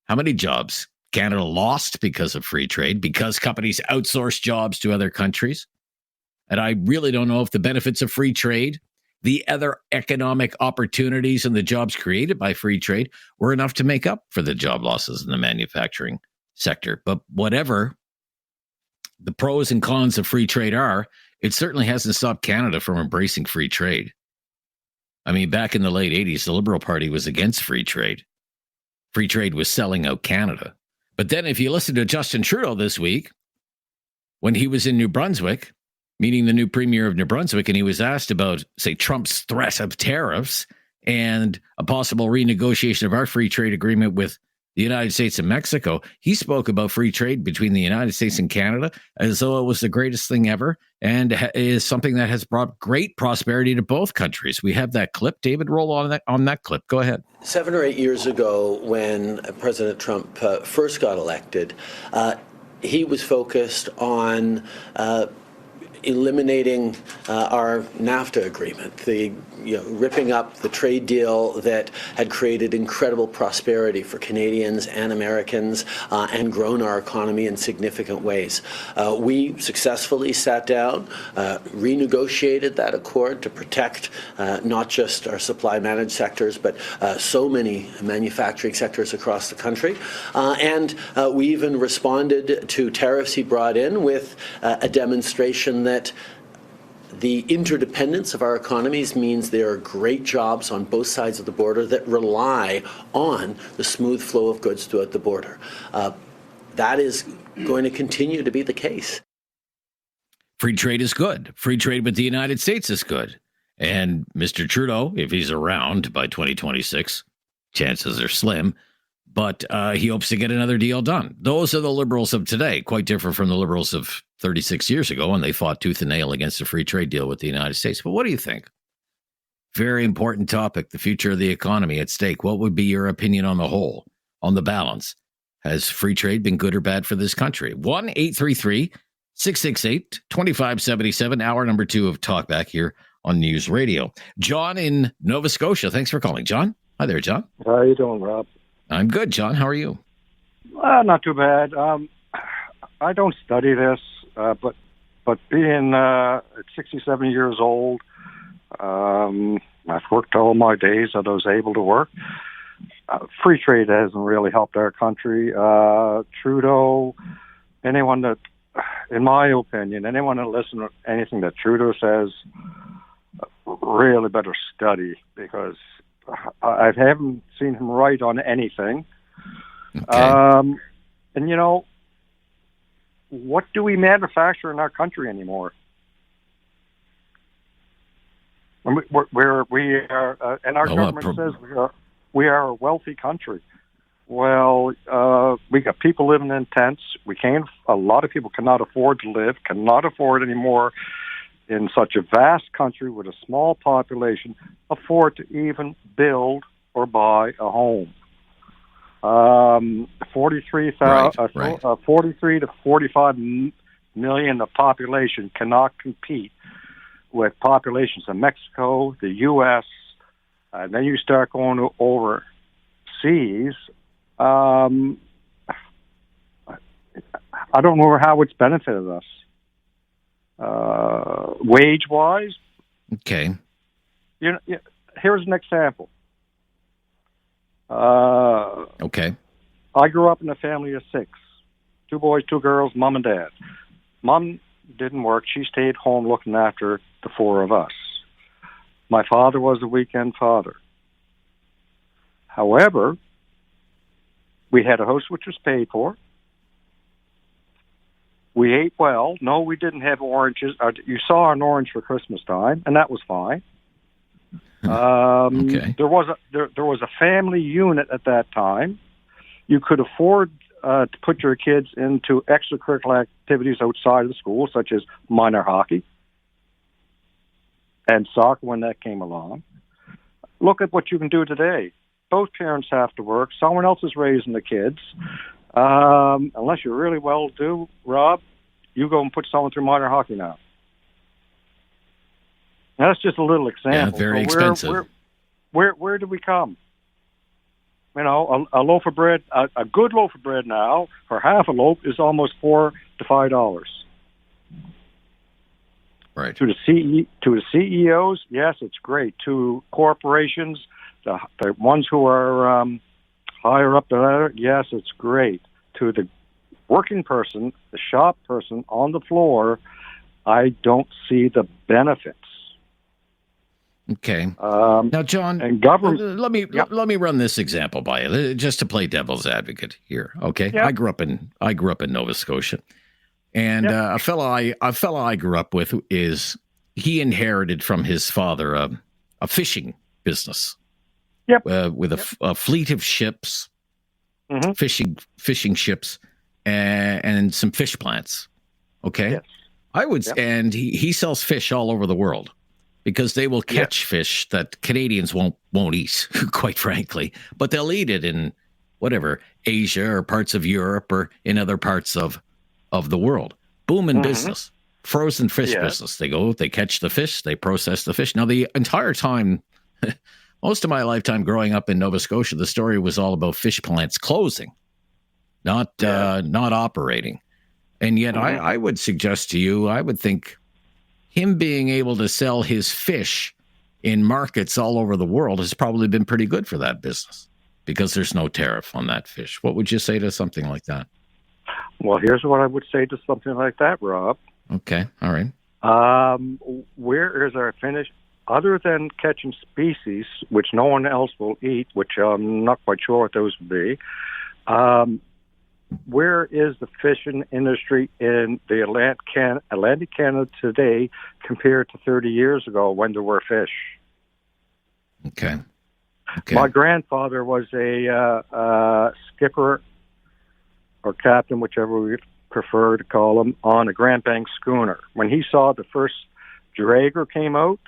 How many jobs Canada lost because of free trade, because companies outsourced jobs to other countries? And I really don't know if the benefits of free trade, the other economic opportunities and the jobs created by free trade were enough to make up for the job losses in the manufacturing sector. But whatever the pros and cons of free trade are, it certainly hasn't stopped Canada from embracing free trade. I mean, back in the late 80s, the Liberal Party was against free trade. Free trade was selling out Canada. But then if you listen to Justin Trudeau this week, when he was in New Brunswick, meeting the new premier of New Brunswick, and he was asked about, say, Trump's threat of tariffs and a possible renegotiation of our free trade agreement with the United States and Mexico, he spoke about free trade between the United States and Canada as though it was the greatest thing ever and is something that has brought great prosperity to both countries. We have that clip. David, roll on that clip. Go ahead. 7 or 8 years ago, when President Trump first got elected, he was focused on eliminating our NAFTA agreement, ripping up the trade deal that had created incredible prosperity for Canadians and Americans and grown our economy in significant ways. We successfully sat down, renegotiated that accord to protect not just our supply managed sectors, but so many manufacturing sectors across the country. And we even responded to tariffs he brought in with a demonstration that the interdependence of our economies means there are great jobs on both sides of the border that rely on the smooth flow of goods throughout the border. That is going to continue to be the case. Free trade is good. Free trade with the United States is good. And Mr. Trudeau, if he's around by 2026, chances are slim, but he hopes to get another deal done. Those are the Liberals of today, quite different from the Liberals of 36 years ago when they fought tooth and nail against a free trade deal with the United States. But what do you think? Very important topic, the future of the economy at stake. What would be your opinion on the whole, on the balance? Has free trade been good or bad for this country? 1-833-668-2577, hour number 2 of Talkback here on News Radio. John in Nova Scotia. Thanks for calling, John. Hi there, John. How are you doing, Rob? I'm good, John. How are you? Not too bad. I don't study this, but being at 67 years old, I've worked all my days that I was able to work. free trade hasn't really helped our country. Trudeau, anyone that, in my opinion, anyone that listens to anything that Trudeau says really better study, because I haven't seen him right on anything. Okay. And, you know, what do we manufacture in our country anymore? Where we are, and our government says we are a wealthy country. Well, we got people living in tents. A lot of people cannot afford anymore in such a vast country with a small population, afford to even build or buy a home. 43 to 45 million of population cannot compete with populations in Mexico, the U.S., and then you start going overseas. I don't know how it's benefited us. Wage-wise. Okay. Here's an example. Okay. I grew up in a family of 6. 2 boys, 2 girls, mom and dad. Mom didn't work. She stayed home looking after the 4 of us. My father was a weekend father. However, we had a house which was paid for. We ate well. No, we didn't have oranges. You saw an orange for Christmas time, and that was fine. Okay. There was a family unit at that time. You could afford to put your kids into extracurricular activities outside of the school, such as minor hockey and soccer when that came along. Look at what you can do today. Both parents have to work. Someone else is raising the kids. Unless you're really well-to-do, Rob, you go and put someone through minor hockey now. Now, that's just a little example. Yeah, very expensive. Where do we come? You know, a loaf of bread, a good loaf of bread now, for half a loaf, is almost $4 to $5. Right. To the CEOs, yes, it's great. To corporations, the ones who are higher up the ladder, yes, it's great. To the working person, the shop person on the floor, I don't see the benefits. Okay. Now, John, and government. Let me run this example by you, just to play devil's advocate here. Okay. Yep. I grew up in Nova Scotia, and a fella I grew up with he inherited from his father a fishing business. Yep. With a fleet of ships, fishing ships, and some fish plants. Okay. Yes. And he sells fish all over the world, because they will catch fish that Canadians won't eat, quite frankly. But they'll eat it in whatever, Asia or parts of Europe or in other parts of the world. Booming business. Frozen fish business. They catch the fish, they process the fish. Now, the entire time, most of my lifetime growing up in Nova Scotia, the story was all about fish plants closing, not operating. And yet I would suggest to you, I would think him being able to sell his fish in markets all over the world has probably been pretty good for that business, because there's no tariff on that fish. What would you say to something like that? Well, here's what I would say to something like that, Rob. Okay. All right. Where is our finish? Other than catching species, which no one else will eat, which I'm not quite sure what those would be, where is the fishing industry in the Atlantic Canada today compared to 30 years ago when there were fish? Okay. My grandfather was a skipper or captain, whichever we prefer to call him, on a Grand Bank schooner. When he saw the first dragger came out,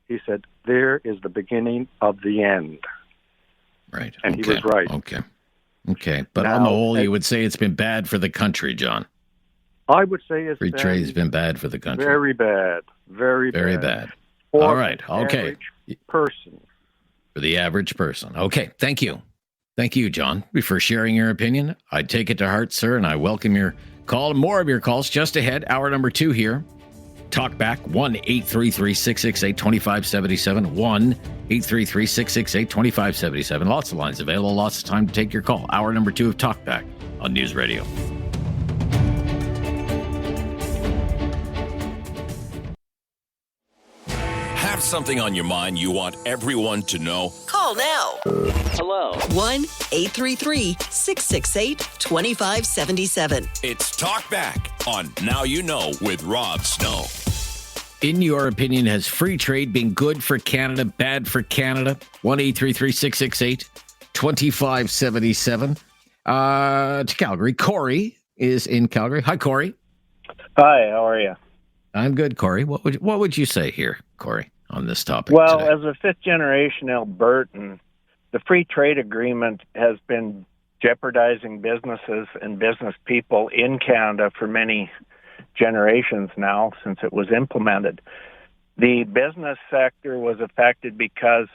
he said, "There is the beginning of the end." Right. And he was right. Okay. But on the whole, you would say it's been bad for the country, John. I would say free trade has been bad for the country. Very bad. Very bad. All right. Okay. Person. For the average person. Okay. Thank you. Thank you, John, for sharing your opinion. I take it to heart, sir, and I welcome your call. More of your calls just ahead. Hour number 2 here Talkback, 1-833-668-2577, 1-833-668-2577. Lots of lines available, lots of time to take your call. Hour number 2 of Talkback on News Radio. Have something on your mind you want everyone to know? Call now. Hello. 1-833-668-2577. It's Talkback on Now You Know with Rob Snow. In your opinion, has free trade been good for Canada, bad for Canada? 1-833-668-2577. To Calgary. Corey is in Calgary. Hi, Corey. Hi, how are you? I'm good, Corey. What would you say here, Corey, on this topic? Well, today? as a fifth-generation Albertan, the free trade agreement has been jeopardizing businesses and business people in Canada for many generations now since it was implemented. The business sector was affected because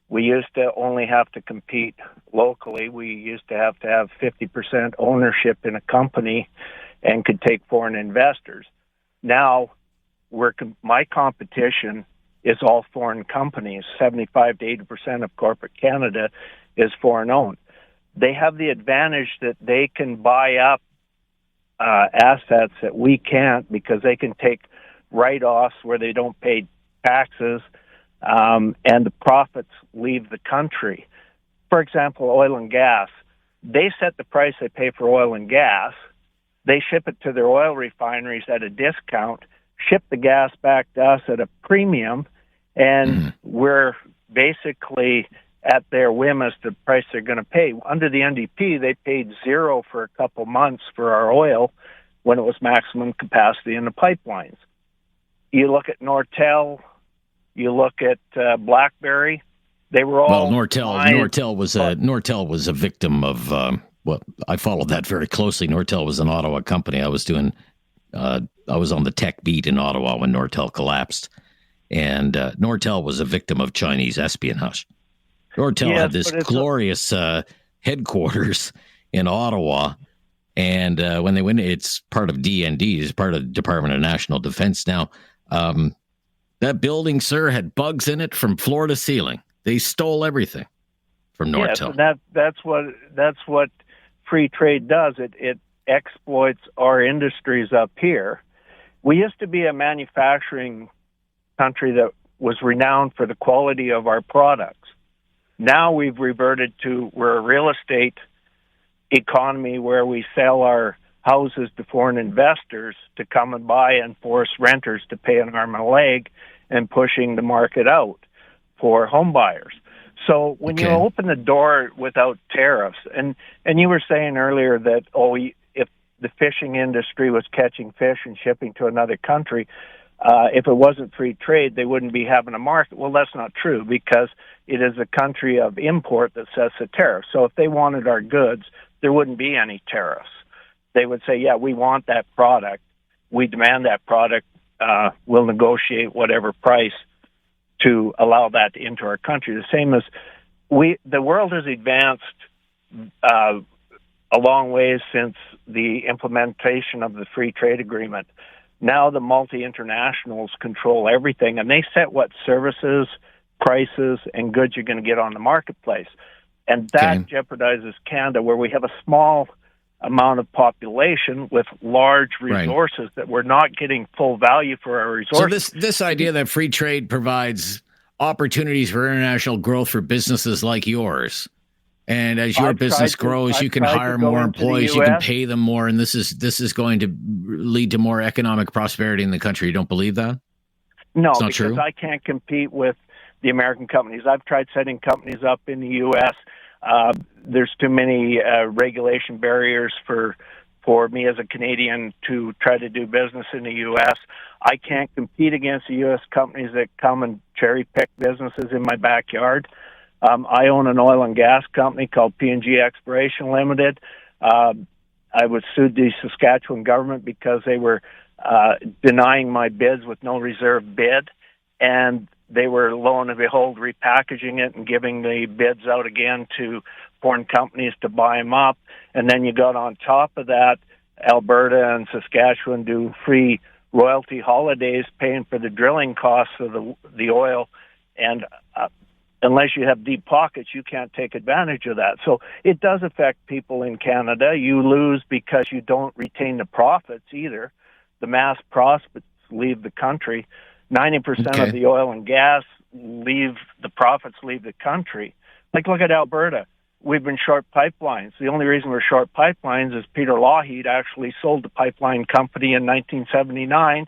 we used to only have to compete locally. We used to have 50% ownership in a company and could take foreign investors. Now, my competition is all foreign companies. 75 to 80% of corporate Canada is foreign-owned. They have the advantage that they can buy up assets that we can't because they can take write-offs where they don't pay taxes, and the profits leave the country. For example, oil and gas. They set the price they pay for oil and gas. They ship it to their oil refineries at a discount, ship the gas back to us at a premium, and we're basically at their whim as to the price they're going to pay. Under the NDP, they paid $0 for a couple months for our oil when it was maximum capacity in the pipelines. You look at Nortel, you look at BlackBerry, they were all... Well, Nortel was a victim of... I followed that very closely. Nortel was an Ottawa company. I was on the tech beat in Ottawa when Nortel collapsed, and Nortel was a victim of Chinese espionage. Nortel had this glorious headquarters in Ottawa, and when they went, it's part of DND, it's part of the Department of National Defense now. That building, sir, had bugs in it from floor to ceiling. They stole everything from Nortel. Yes, that's what free trade does. It exploits our industries up here. We used to be a manufacturing country that was renowned for the quality of our products. Now we've reverted to, we're a real estate economy where we sell our houses to foreign investors to come and buy and force renters to pay an arm and a leg and pushing the market out for home buyers. So when you open the door without tariffs, and you were saying earlier that, if the fishing industry was catching fish and shipping to another country, if it wasn't free trade, they wouldn't be having a market. Well, that's not true because it is a country of import that sets the tariff. So if they wanted our goods, there wouldn't be any tariffs. They would say, yeah, we want that product. We demand that product. We'll negotiate whatever price to allow that to enter our country. The same as the world has advanced a long ways since the implementation of the free trade agreement. Now the multi-internationals control everything, and they set what services, prices, and goods you're going to get on the marketplace. And that jeopardizes Canada, where we have a small amount of population with large resources that we're not getting full value for our resources. So this idea that free trade provides opportunities for international growth for businesses like yours, and as your business grows, you can hire more employees, you can pay them more, and this is going to lead to more economic prosperity in the country. You don't believe that? No, it's not because true? I can't compete with the American companies. I've tried setting companies up in the U.S. There's too many regulation barriers for me as a Canadian to try to do business in the U.S. I can't compete against the U.S. companies that come and cherry-pick businesses in my backyard. I own an oil and gas company called P&G Exploration Limited. I was sued the Saskatchewan government because they were denying my bids with no reserve bid, and they were, lo and behold, repackaging it and giving the bids out again to foreign companies to buy them up. And then you got on top of that, Alberta and Saskatchewan do free royalty holidays paying for the drilling costs of the oil, and unless you have deep pockets, you can't take advantage of that. So it does affect people in Canada. You lose because you don't retain the profits either. The mass profits leave the country. 90% of the oil and gas the profits leave the country. Like, look at Alberta. We've been short pipelines. The only reason we're short pipelines is Peter Lougheed actually sold the pipeline company in 1979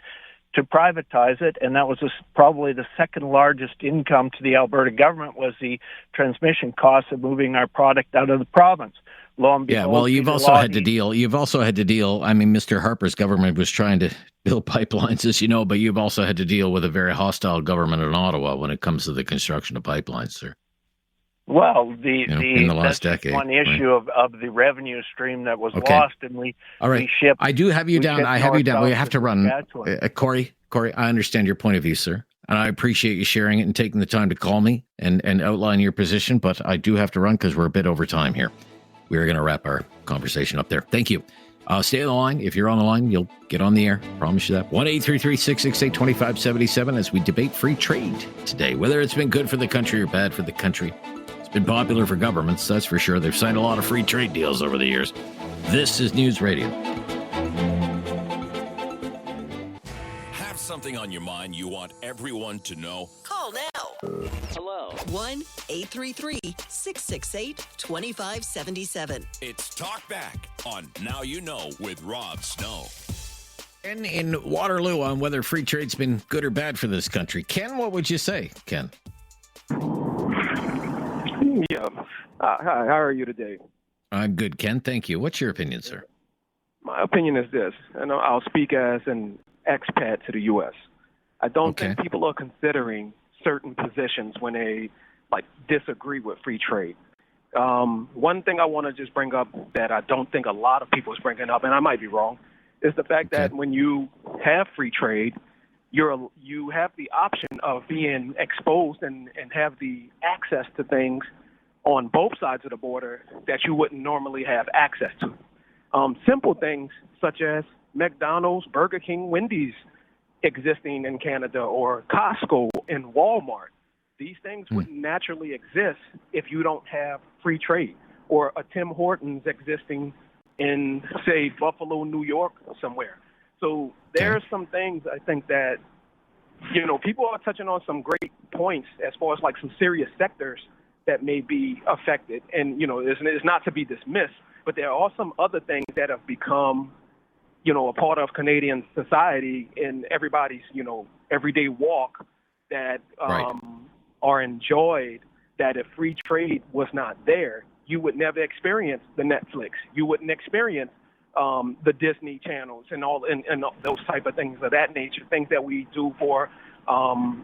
to privatize it, and that was probably the second largest income to the Alberta government was the transmission costs of moving our product out of the province. Lo and behold, well, you've also had to deal. I mean, Mr. Harper's government was trying to build pipelines, as you know, but you've also had to deal with a very hostile government in Ottawa when it comes to the construction of pipelines, sir. Well, in the last decade, one issue of the revenue stream that was lost, and we shipped. I do have you down. I have you down. We have to run. Corey, I understand your point of view, sir, and I appreciate you sharing it and taking the time to call me and outline your position. But I do have to run because we're a bit over time here. We're going to wrap our conversation up there. Thank you. Stay on the line. If you're on the line, you'll get on the air. Promise you that. 1-833-668-2577 as we debate free trade today, whether it's been good for the country or bad for the country. Been popular for governments, that's for sure. They've signed a lot of free trade deals over the years. This is News Radio. Have something on your mind you want everyone to know? Call now. Hello. 1-833-668-2577. It's Talkback on Now You Know with Rob Snow. And in Waterloo on whether free trade's been good or bad for this country. Ken, what would you say, Ken? Yeah. Hi, how are you today? I'm good, Ken. Thank you. What's your opinion, sir? My opinion is this, and I'll speak as an expat to the U.S. I don't think people are considering certain positions when they disagree with free trade. One thing I want to just bring up that I don't think a lot of people is bringing up, and I might be wrong, is the fact that when you have free trade, you have the option of being exposed and have the access to things on both sides of the border that you wouldn't normally have access to. Simple things such as McDonald's, Burger King, Wendy's existing in Canada, or Costco and Walmart. These things wouldn't naturally exist if you don't have free trade, or a Tim Hortons existing in, say, Buffalo, New York, somewhere. So there's some things I think that, people are touching on some great points as far as some serious sectors that may be affected. And, it's not to be dismissed, but there are some other things that have become, a part of Canadian society in everybody's, everyday walk that are enjoyed, that if free trade was not there, you would never experience the Netflix. You wouldn't experience the Disney channels and all and those type of things of that nature, things that we do for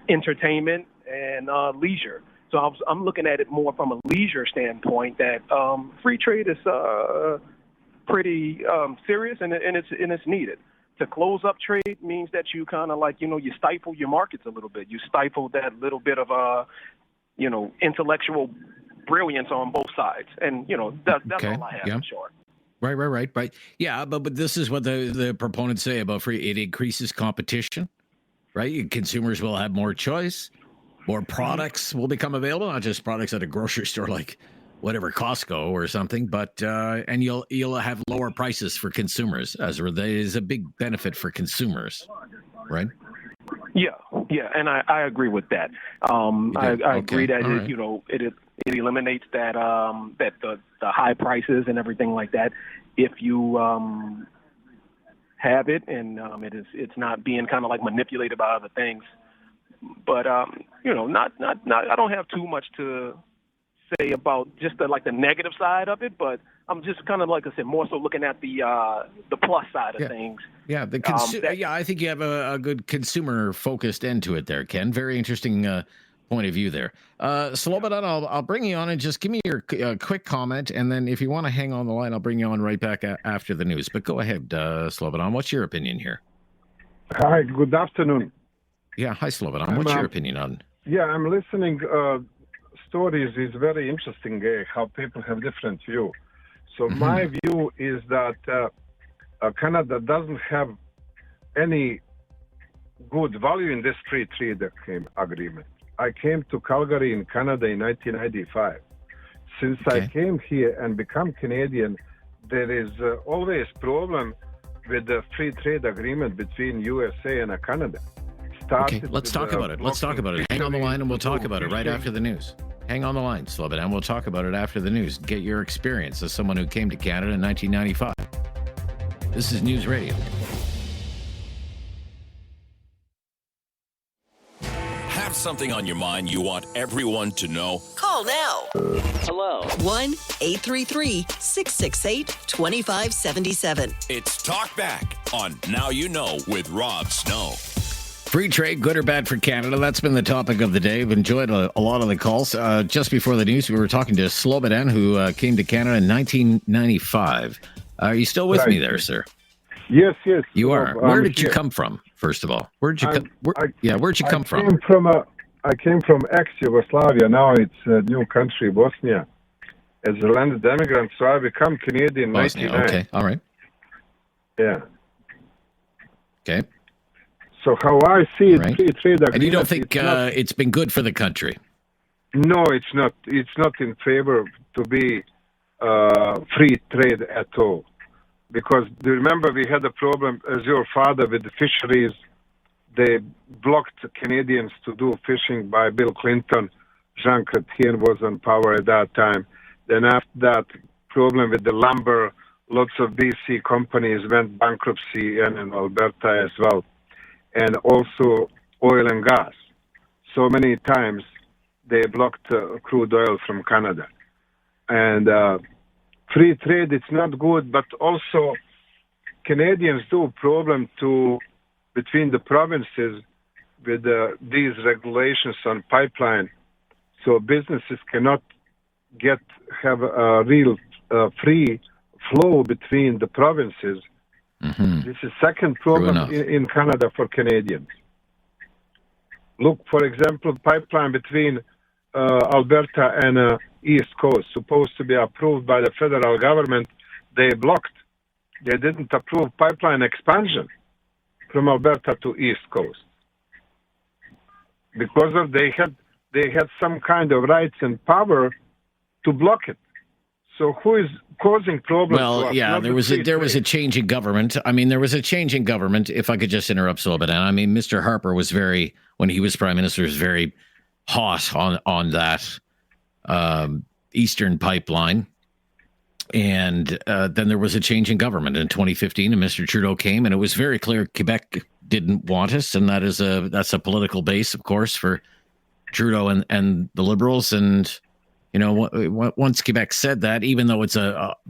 entertainment and leisure. So I'm looking at it more from a leisure standpoint that free trade is pretty serious and it's needed. To close up trade means that you kind of you stifle your markets a little bit. You stifle that little bit of intellectual brilliance on both sides. And, that's all I have in short. Right. Yeah, but this is what the proponents say about free. It increases competition, right? Consumers will have more choice. More products will become available, not just products at a grocery store like whatever, Costco or something, but and you'll have lower prices for consumers. There is a big benefit for consumers, right? Yeah, and I agree with that. I agree that it eliminates that that the high prices and everything like that. If you have it and it's not being kind of manipulated by other things. But not I don't have too much to say about just the negative side of it, but I'm just kind of, like I said, more so looking at the plus side of things. Yeah, I think you have a good consumer-focused end to it there, Ken. Very interesting point of view there. Slobodan, I'll bring you on and just give me your quick comment, and then if you want to hang on the line, I'll bring you on right back after the news. But go ahead, Slobodan. What's your opinion here? Hi, good afternoon. Yeah, hi, Slobodan. What's your opinion on? Yeah, I'm listening. Stories is very interesting. How people have different view. So my view is that Canada doesn't have any good value in this free trade agreement. I came to Calgary in Canada in 1995. Since I came here and become Canadian, there is always problem with the free trade agreement between USA and Canada. Okay, let's talk about it. Let's talk about it. Hang on the line and we'll talk about it right after the news. Hang on the line, Slobodan. We'll talk about it after the news. Get your experience as someone who came to Canada in 1995. This is News Radio. Have something on your mind you want everyone to know? Call now. Hello. 1-833-668-2577. It's Talkback on Now You Know with Rob Snow. Free trade, good or bad for Canada? That's been the topic of the day. I've enjoyed a lot of the calls. Just before the news, we were talking to Slobodan, who came to Canada in 1995. Are you still with me there, sir? Yes. You are. Where did you come from, first of all? Where'd you come from? I came from ex-Yugoslavia. Now it's a new country, Bosnia. As a landed immigrant, so I become Canadian in 1999. Okay, all right. Yeah. Okay. So how I see it, free trade agreement... And you don't think it's been good for the country? No, it's not. It's not in favor to be free trade at all. Because do you remember we had a problem, as your father, with the fisheries. They blocked Canadians to do fishing by Bill Clinton. Jean Chrétien was on power at that time. Then after that, problem with the lumber, lots of BC companies went bankruptcy and in Alberta as well. And also oil and gas. So many times they blocked crude oil from Canada. And free trade, it's not good, but also Canadians do a problem between the provinces with these regulations on pipeline. So businesses cannot have a real free flow between the provinces. Mm-hmm. This is second problem in Canada for Canadians. Look, for example, pipeline between Alberta and East Coast, supposed to be approved by the federal government, they blocked. They didn't approve pipeline expansion from Alberta to East Coast because of they had some kind of rights and power to block it. So who is causing problems? Well, yeah, there was a change in government. I mean, there was a change in government. If I could just interrupt a little bit, I mean, Mr. Harper was when he was prime minister, was very hot on that Eastern pipeline. And then there was a change in government in 2015, and Mr. Trudeau came, and it was very clear Quebec didn't want us, and that's a political base, of course, for Trudeau and the Liberals. And you know, once Quebec said that, even though it's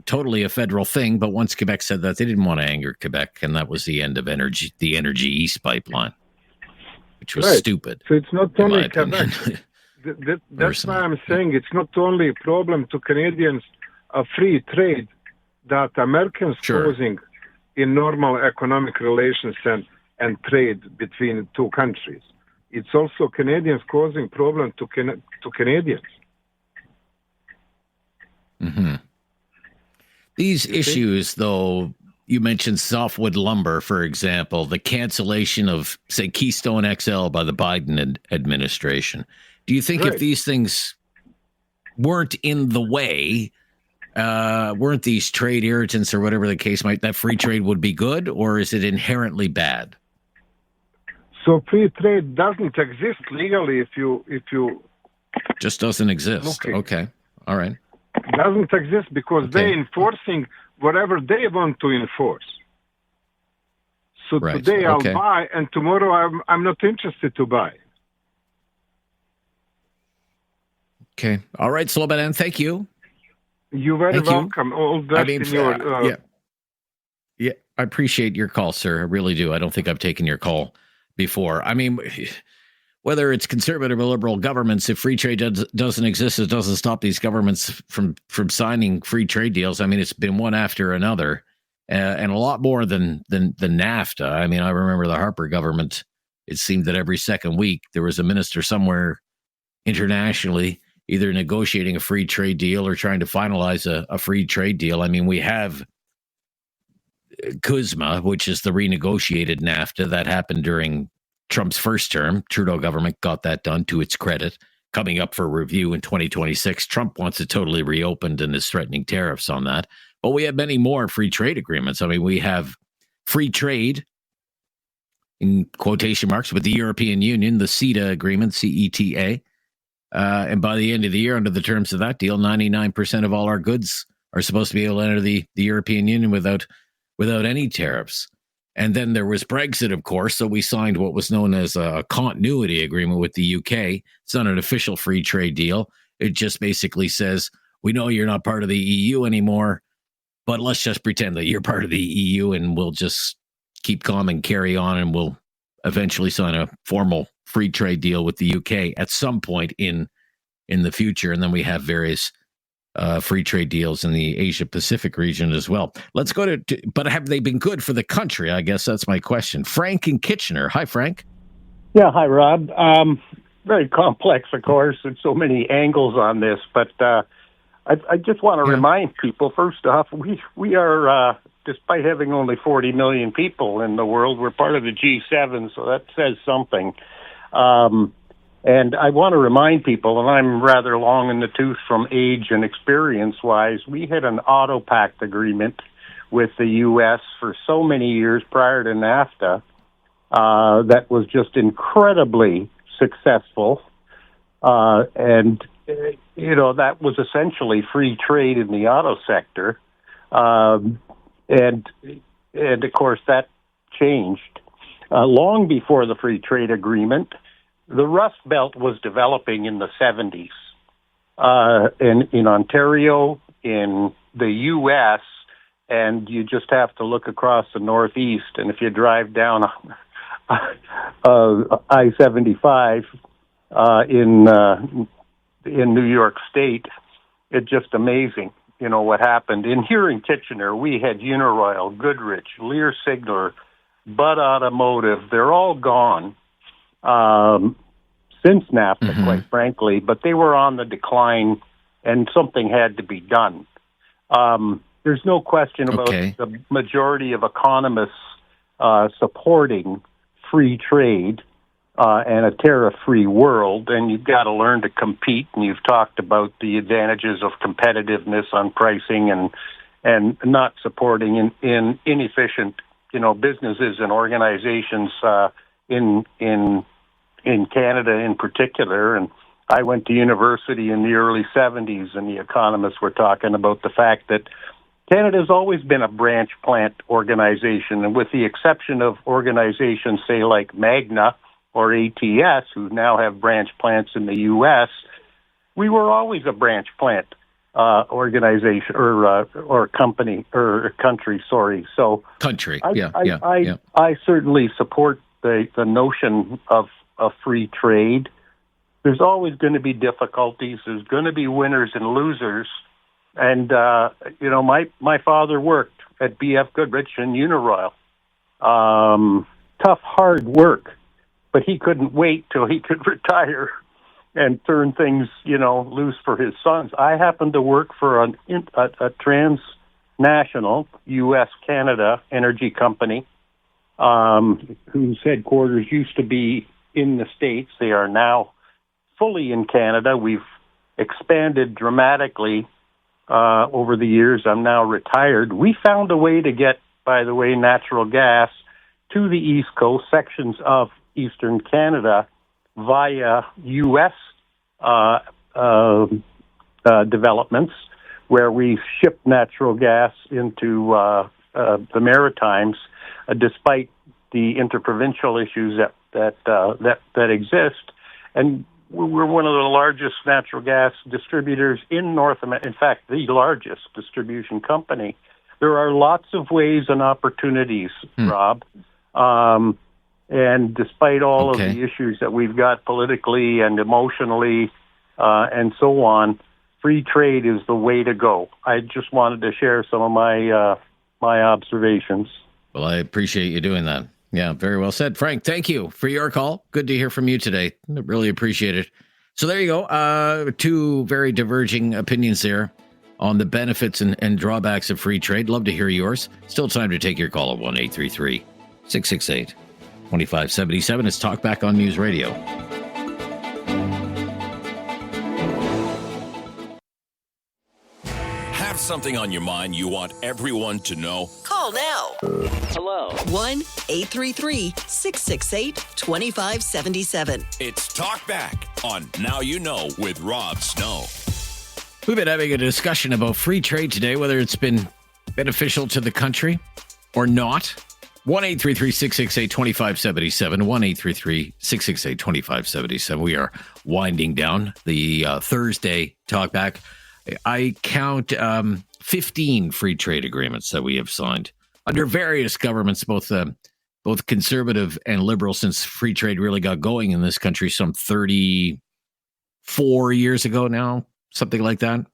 totally a federal thing, but once Quebec said that, they didn't want to anger Quebec, and that was the end of the Energy East pipeline, which was stupid. So it's not only Quebec. That's why I'm saying it's not only a problem to Canadians of free trade that Americans causing in normal economic relations and trade between two countries. It's also Canadians causing problem to Canadians. Mm-hmm. These issues, though, you mentioned softwood lumber, for example, the cancellation of, say, Keystone XL by the Biden administration. Do you think if these things weren't in the way, weren't these trade irritants or whatever the case might, that free trade would be good, or is it inherently bad? So free trade doesn't exist legally if you just doesn't exist. Okay. All right. Doesn't exist because they're enforcing whatever they want to enforce. So today I'll buy, and tomorrow I'm not interested to buy. Okay. All right, Slobodan. Thank you. You're very welcome. All that in your... Yeah, I appreciate your call, sir. I really do. I don't think I've taken your call before. I mean, whether it's conservative or liberal governments, if free trade doesn't exist, it doesn't stop these governments from signing free trade deals. I mean, it's been one after another, and a lot more than NAFTA. I mean, I remember the Harper government. It seemed that every second week there was a minister somewhere internationally either negotiating a free trade deal or trying to finalize a free trade deal. I mean, we have CUSMA, which is the renegotiated NAFTA that happened during Trump's first term. Trudeau government got that done to its credit. Coming up for review in 2026, Trump wants it totally reopened and is threatening tariffs on that. But we have many more free trade agreements. I mean, we have free trade, in quotation marks, with the European Union, the CETA agreement, CETA. And by the end of the year, under the terms of that deal, 99% of all our goods are supposed to be able to enter the European Union without any tariffs. And then there was Brexit, of course, so we signed what was known as a continuity agreement with the UK. It's not an official free trade deal. It just basically says, we know you're not part of the EU anymore, but let's just pretend that you're part of the EU and we'll just keep calm and carry on, and we'll eventually sign a formal free trade deal with the UK at some point in the future. And then we have various free trade deals in the Asia Pacific region as well. Let's go but have they been good for the country? I guess that's my question. Frank in Kitchener. Hi, Frank. Yeah, hi, Rob. Very complex, of course, and so many angles on this, but I just want to remind people, first off, we are, despite having only 40 million people in the world, we're part of the G7, so that says something. And I want to remind people, and I'm rather long in the tooth from age and experience-wise, we had an auto pact agreement with the U.S. for so many years prior to NAFTA that was just incredibly successful. And, that was essentially free trade in the auto sector. And of course, that changed. Long before the free trade agreement, the Rust Belt was developing in the 70s. In Ontario, in the U.S., and you just have to look across the Northeast, and if you drive down I-75 in New York State, it's just amazing, what happened. And here in Kitchener, we had Uniroyal, Goodrich, Lear Sigler, Budd Automotive. They're all gone since NAFTA, quite frankly, but they were on the decline, and something had to be done. There's no question about the majority of economists supporting free trade and a tariff-free world, and you've got to learn to compete, and you've talked about the advantages of competitiveness on pricing and not supporting in inefficient, businesses and organizations in Canada in particular. And I went to university in the early 70s, and the economists were talking about the fact that Canada's always been a branch plant organization, and with the exception of organizations, say, like Magna or ATS, who now have branch plants in the U.S., we were always a branch plant organization or company or country. Sorry. So country. I certainly support the notion of free trade. There's always going to be difficulties. There's going to be winners and losers. And my father worked at B.F. Goodrich and Uniroyal. Tough, hard work, but he couldn't wait till he could retire and turn things, loose for his sons. I happened to work for a transnational U.S.-Canada energy company whose headquarters used to be in the States. They are now fully in Canada. We've expanded dramatically over the years. I'm now retired. We found a way to get, by the way, natural gas to the East Coast, sections of Eastern Canada, via U.S. Developments, where we ship natural gas into the Maritimes, despite the interprovincial issues that exist. And we're one of the largest natural gas distributors in North America. In fact, the largest distribution company. There are lots of ways and opportunities, Rob. And despite all of the issues that we've got politically and emotionally and so on, free trade is the way to go. I just wanted to share some of my observations. Well, I appreciate you doing that. Yeah, very well said. Frank, thank you for your call. Good to hear from you today. I really appreciate it. So there you go. Two very diverging opinions there on the benefits and drawbacks of free trade. Love to hear yours. Still time to take your call at 1-833-668-9300. 2577 is Talkback on News Radio. Have something on your mind you want everyone to know? Call now. Hello. 1-833-668-2577. It's Talkback on Now You Know with Rob Snow. We've been having a discussion about free trade today, whether it's been beneficial to the country or not. 1-833-668-2577. 1-833-668-2577. We are winding down the Thursday Talkback. I count 15 free trade agreements that we have signed under various governments, both conservative and liberal, since free trade really got going in this country some 34 years ago now, something like that,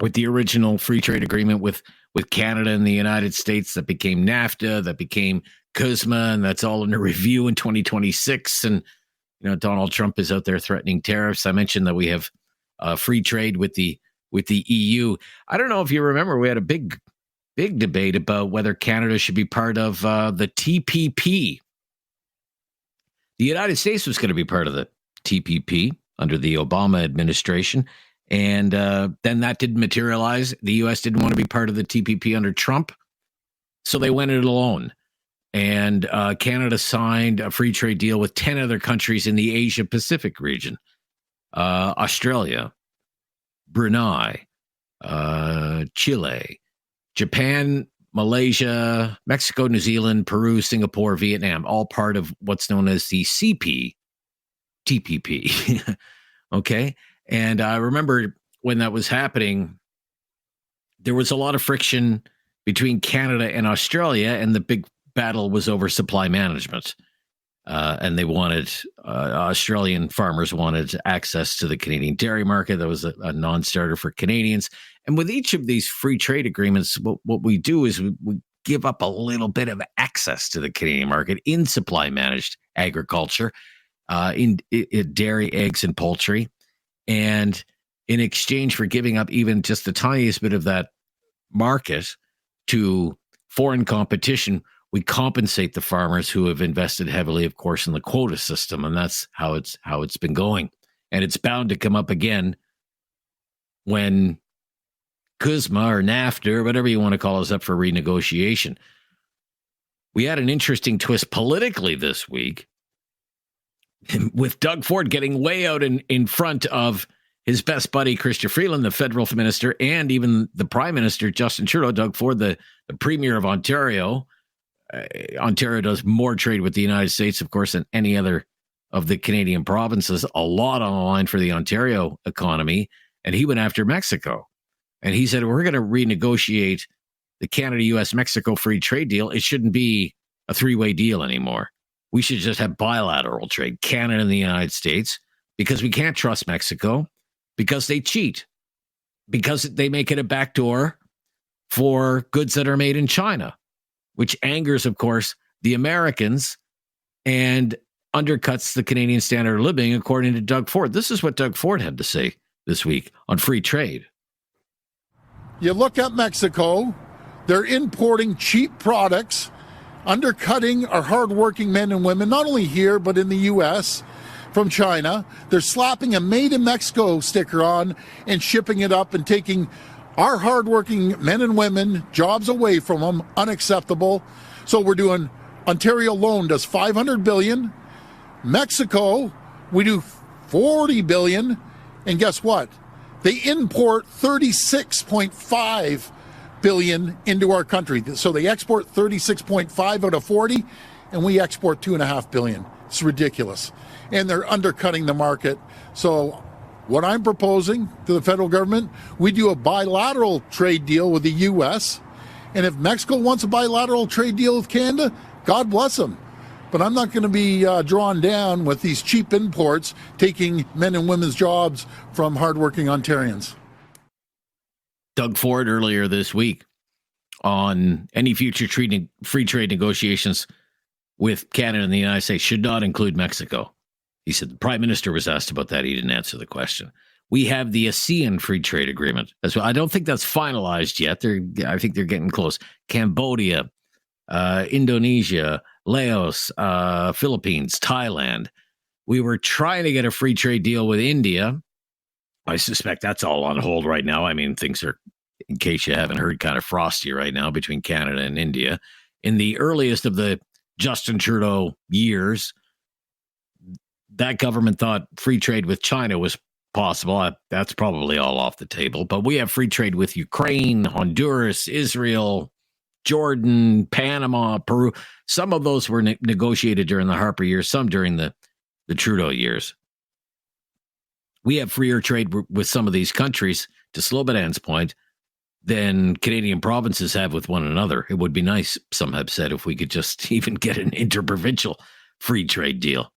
with the original free trade agreement with Canada and the United States that became NAFTA, that became CUSMA, and that's all under review in 2026. And, Donald Trump is out there threatening tariffs. I mentioned that we have free trade with the EU. I don't know if you remember, we had a big debate about whether Canada should be part of the TPP. The United States was going to be part of the TPP under the Obama administration. And then that didn't materialize. The U.S. didn't want to be part of the TPP under Trump, so they went it alone. And Canada signed a free trade deal with 10 other countries in the Asia-Pacific region. Australia, Brunei, Chile, Japan, Malaysia, Mexico, New Zealand, Peru, Singapore, Vietnam, all part of what's known as the TPP. Okay? And I remember when that was happening, there was a lot of friction between Canada and Australia, and the big battle was over supply management. And they wanted, Australian farmers wanted access to the Canadian dairy market. That was a non-starter for Canadians. And with each of these free trade agreements, what we do is we give up a little bit of access to the Canadian market in supply managed agriculture, in dairy, eggs, and poultry. And in exchange for giving up even just the tiniest bit of that market to foreign competition, we compensate the farmers who have invested heavily, of course, in the quota system. And that's how it's been going. And it's bound to come up again when CUSMA or NAFTA or whatever you want to call is up for renegotiation. We had an interesting twist politically this week, with Doug Ford getting way out in front of his best buddy, Chrystia Freeland, the federal minister, and even the prime minister, Justin Trudeau. Doug Ford, the premier of Ontario. Ontario does more trade with the United States, of course, than any other of the Canadian provinces. A lot on the line for the Ontario economy. And he went after Mexico. And he said, we're going to renegotiate the Canada-US-Mexico free trade deal. It shouldn't be a three-way deal anymore. We should just have bilateral trade, Canada and the United States, because we can't trust Mexico, because they cheat, because they make it a backdoor for goods that are made in China, which angers, of course, the Americans and undercuts the Canadian standard of living, according to Doug Ford. This is what Doug Ford had to say this week on free trade. You look at Mexico, they're importing cheap products, undercutting our hardworking men and women, not only here, but in the U.S., from China. They're slapping a Made in Mexico sticker on and shipping it up and taking our hardworking men and women jobs away from them. Unacceptable. So we're doing, Ontario alone does $500 billion. Mexico, we do $40 billion. And guess what? They import $36.5 billion into our country. So they export 36.5 out of 40, and we export $2.5 billion. It's ridiculous. And they're undercutting the market. So what I'm proposing to the federal government, we do a bilateral trade deal with the U.S. And if Mexico wants a bilateral trade deal with Canada, God bless them. But I'm not going to be drawn down with these cheap imports taking men and women's jobs from hardworking Ontarians. Doug Ford earlier this week on any future free trade negotiations with Canada and the United States should not include Mexico. He said the prime minister was asked about that. He didn't answer the question. We have the ASEAN free trade agreement as well. I don't think that's finalized yet. I think they're getting close. Cambodia, Indonesia, Laos, Philippines, Thailand. We were trying to get a free trade deal with India. I suspect that's all on hold right now. I mean, things are, in case you haven't heard, kind of frosty right now between Canada and India. In the earliest of the Justin Trudeau years, that government thought free trade with China was possible. That's probably all off the table. But we have free trade with Ukraine, Honduras, Israel, Jordan, Panama, Peru. Some of those were negotiated during the Harper years, some during the Trudeau years. We have freer trade with some of these countries, to Slobodan's point, than Canadian provinces have with one another. It would be nice, some have said, if we could just even get an interprovincial free trade deal.